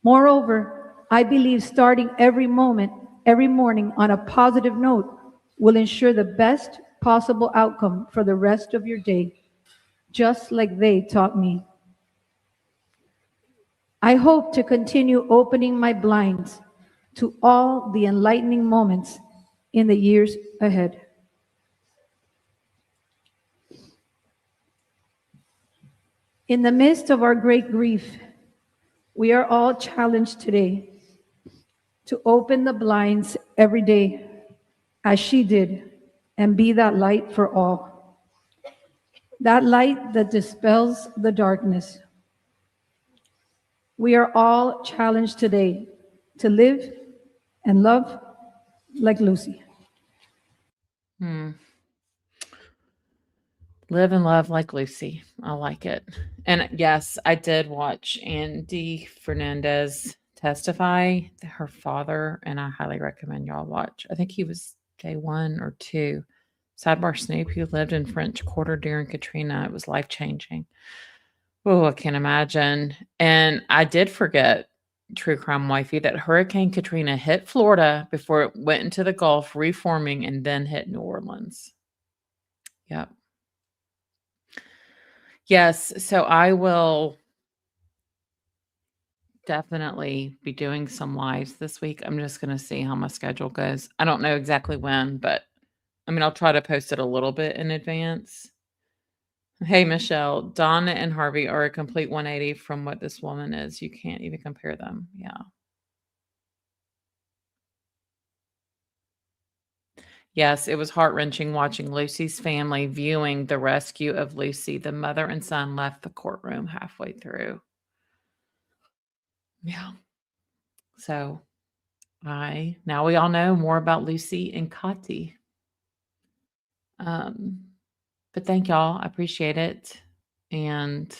Moreover, I believe starting every morning on a positive note will ensure the best possible outcome for the rest of your day, just like they taught me. I hope to continue opening my blinds to all the enlightening moments in the years ahead. In the midst of our great grief, we are all challenged today to open the blinds every day as she did and be that light for all. That light that dispels the darkness. We are all challenged today to live and love like Lucy. Live and love like Lucy. I like it. And yes, I did watch Andy Fernandez testify, her father, and I highly recommend y'all watch. I think he was day 1 or 2. Sidebar Snoop, who lived in French Quarter during Katrina. It was life-changing. Oh, I can't imagine. And I did forget, True Crime Wifey, that Hurricane Katrina hit Florida before it went into the Gulf, reforming, and then hit New Orleans. Yep. Yes, so I will definitely be doing some lives this week. I'm just going to see how my schedule goes. I don't know exactly when, but I mean, I'll try to post it a little bit in advance. Hey, Michelle, Donna and Harvey are a complete 180 from what this woman is. You can't even compare them. Yeah. Yes, it was heart-wrenching watching Lucy's family viewing the rescue of Lucy. The mother and son left the courtroom halfway through. Yeah. So now we all know more about Lucy and Katy. But thank y'all. I appreciate it. And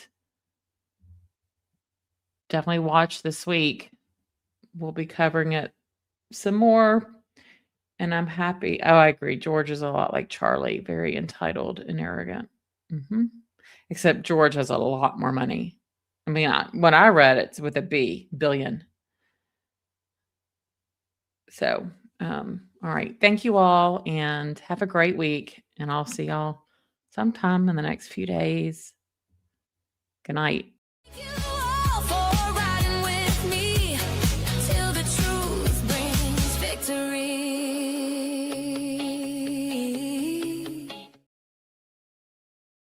definitely watch this week. We'll be covering it some more. And I'm happy. Oh, I agree. George is a lot like Charlie, very entitled and arrogant. Except George has a lot more money. I mean, when I read it's with a B, billion. So, all right. Thank you all and have a great week. And I'll see y'all sometime in the next few days. Good night.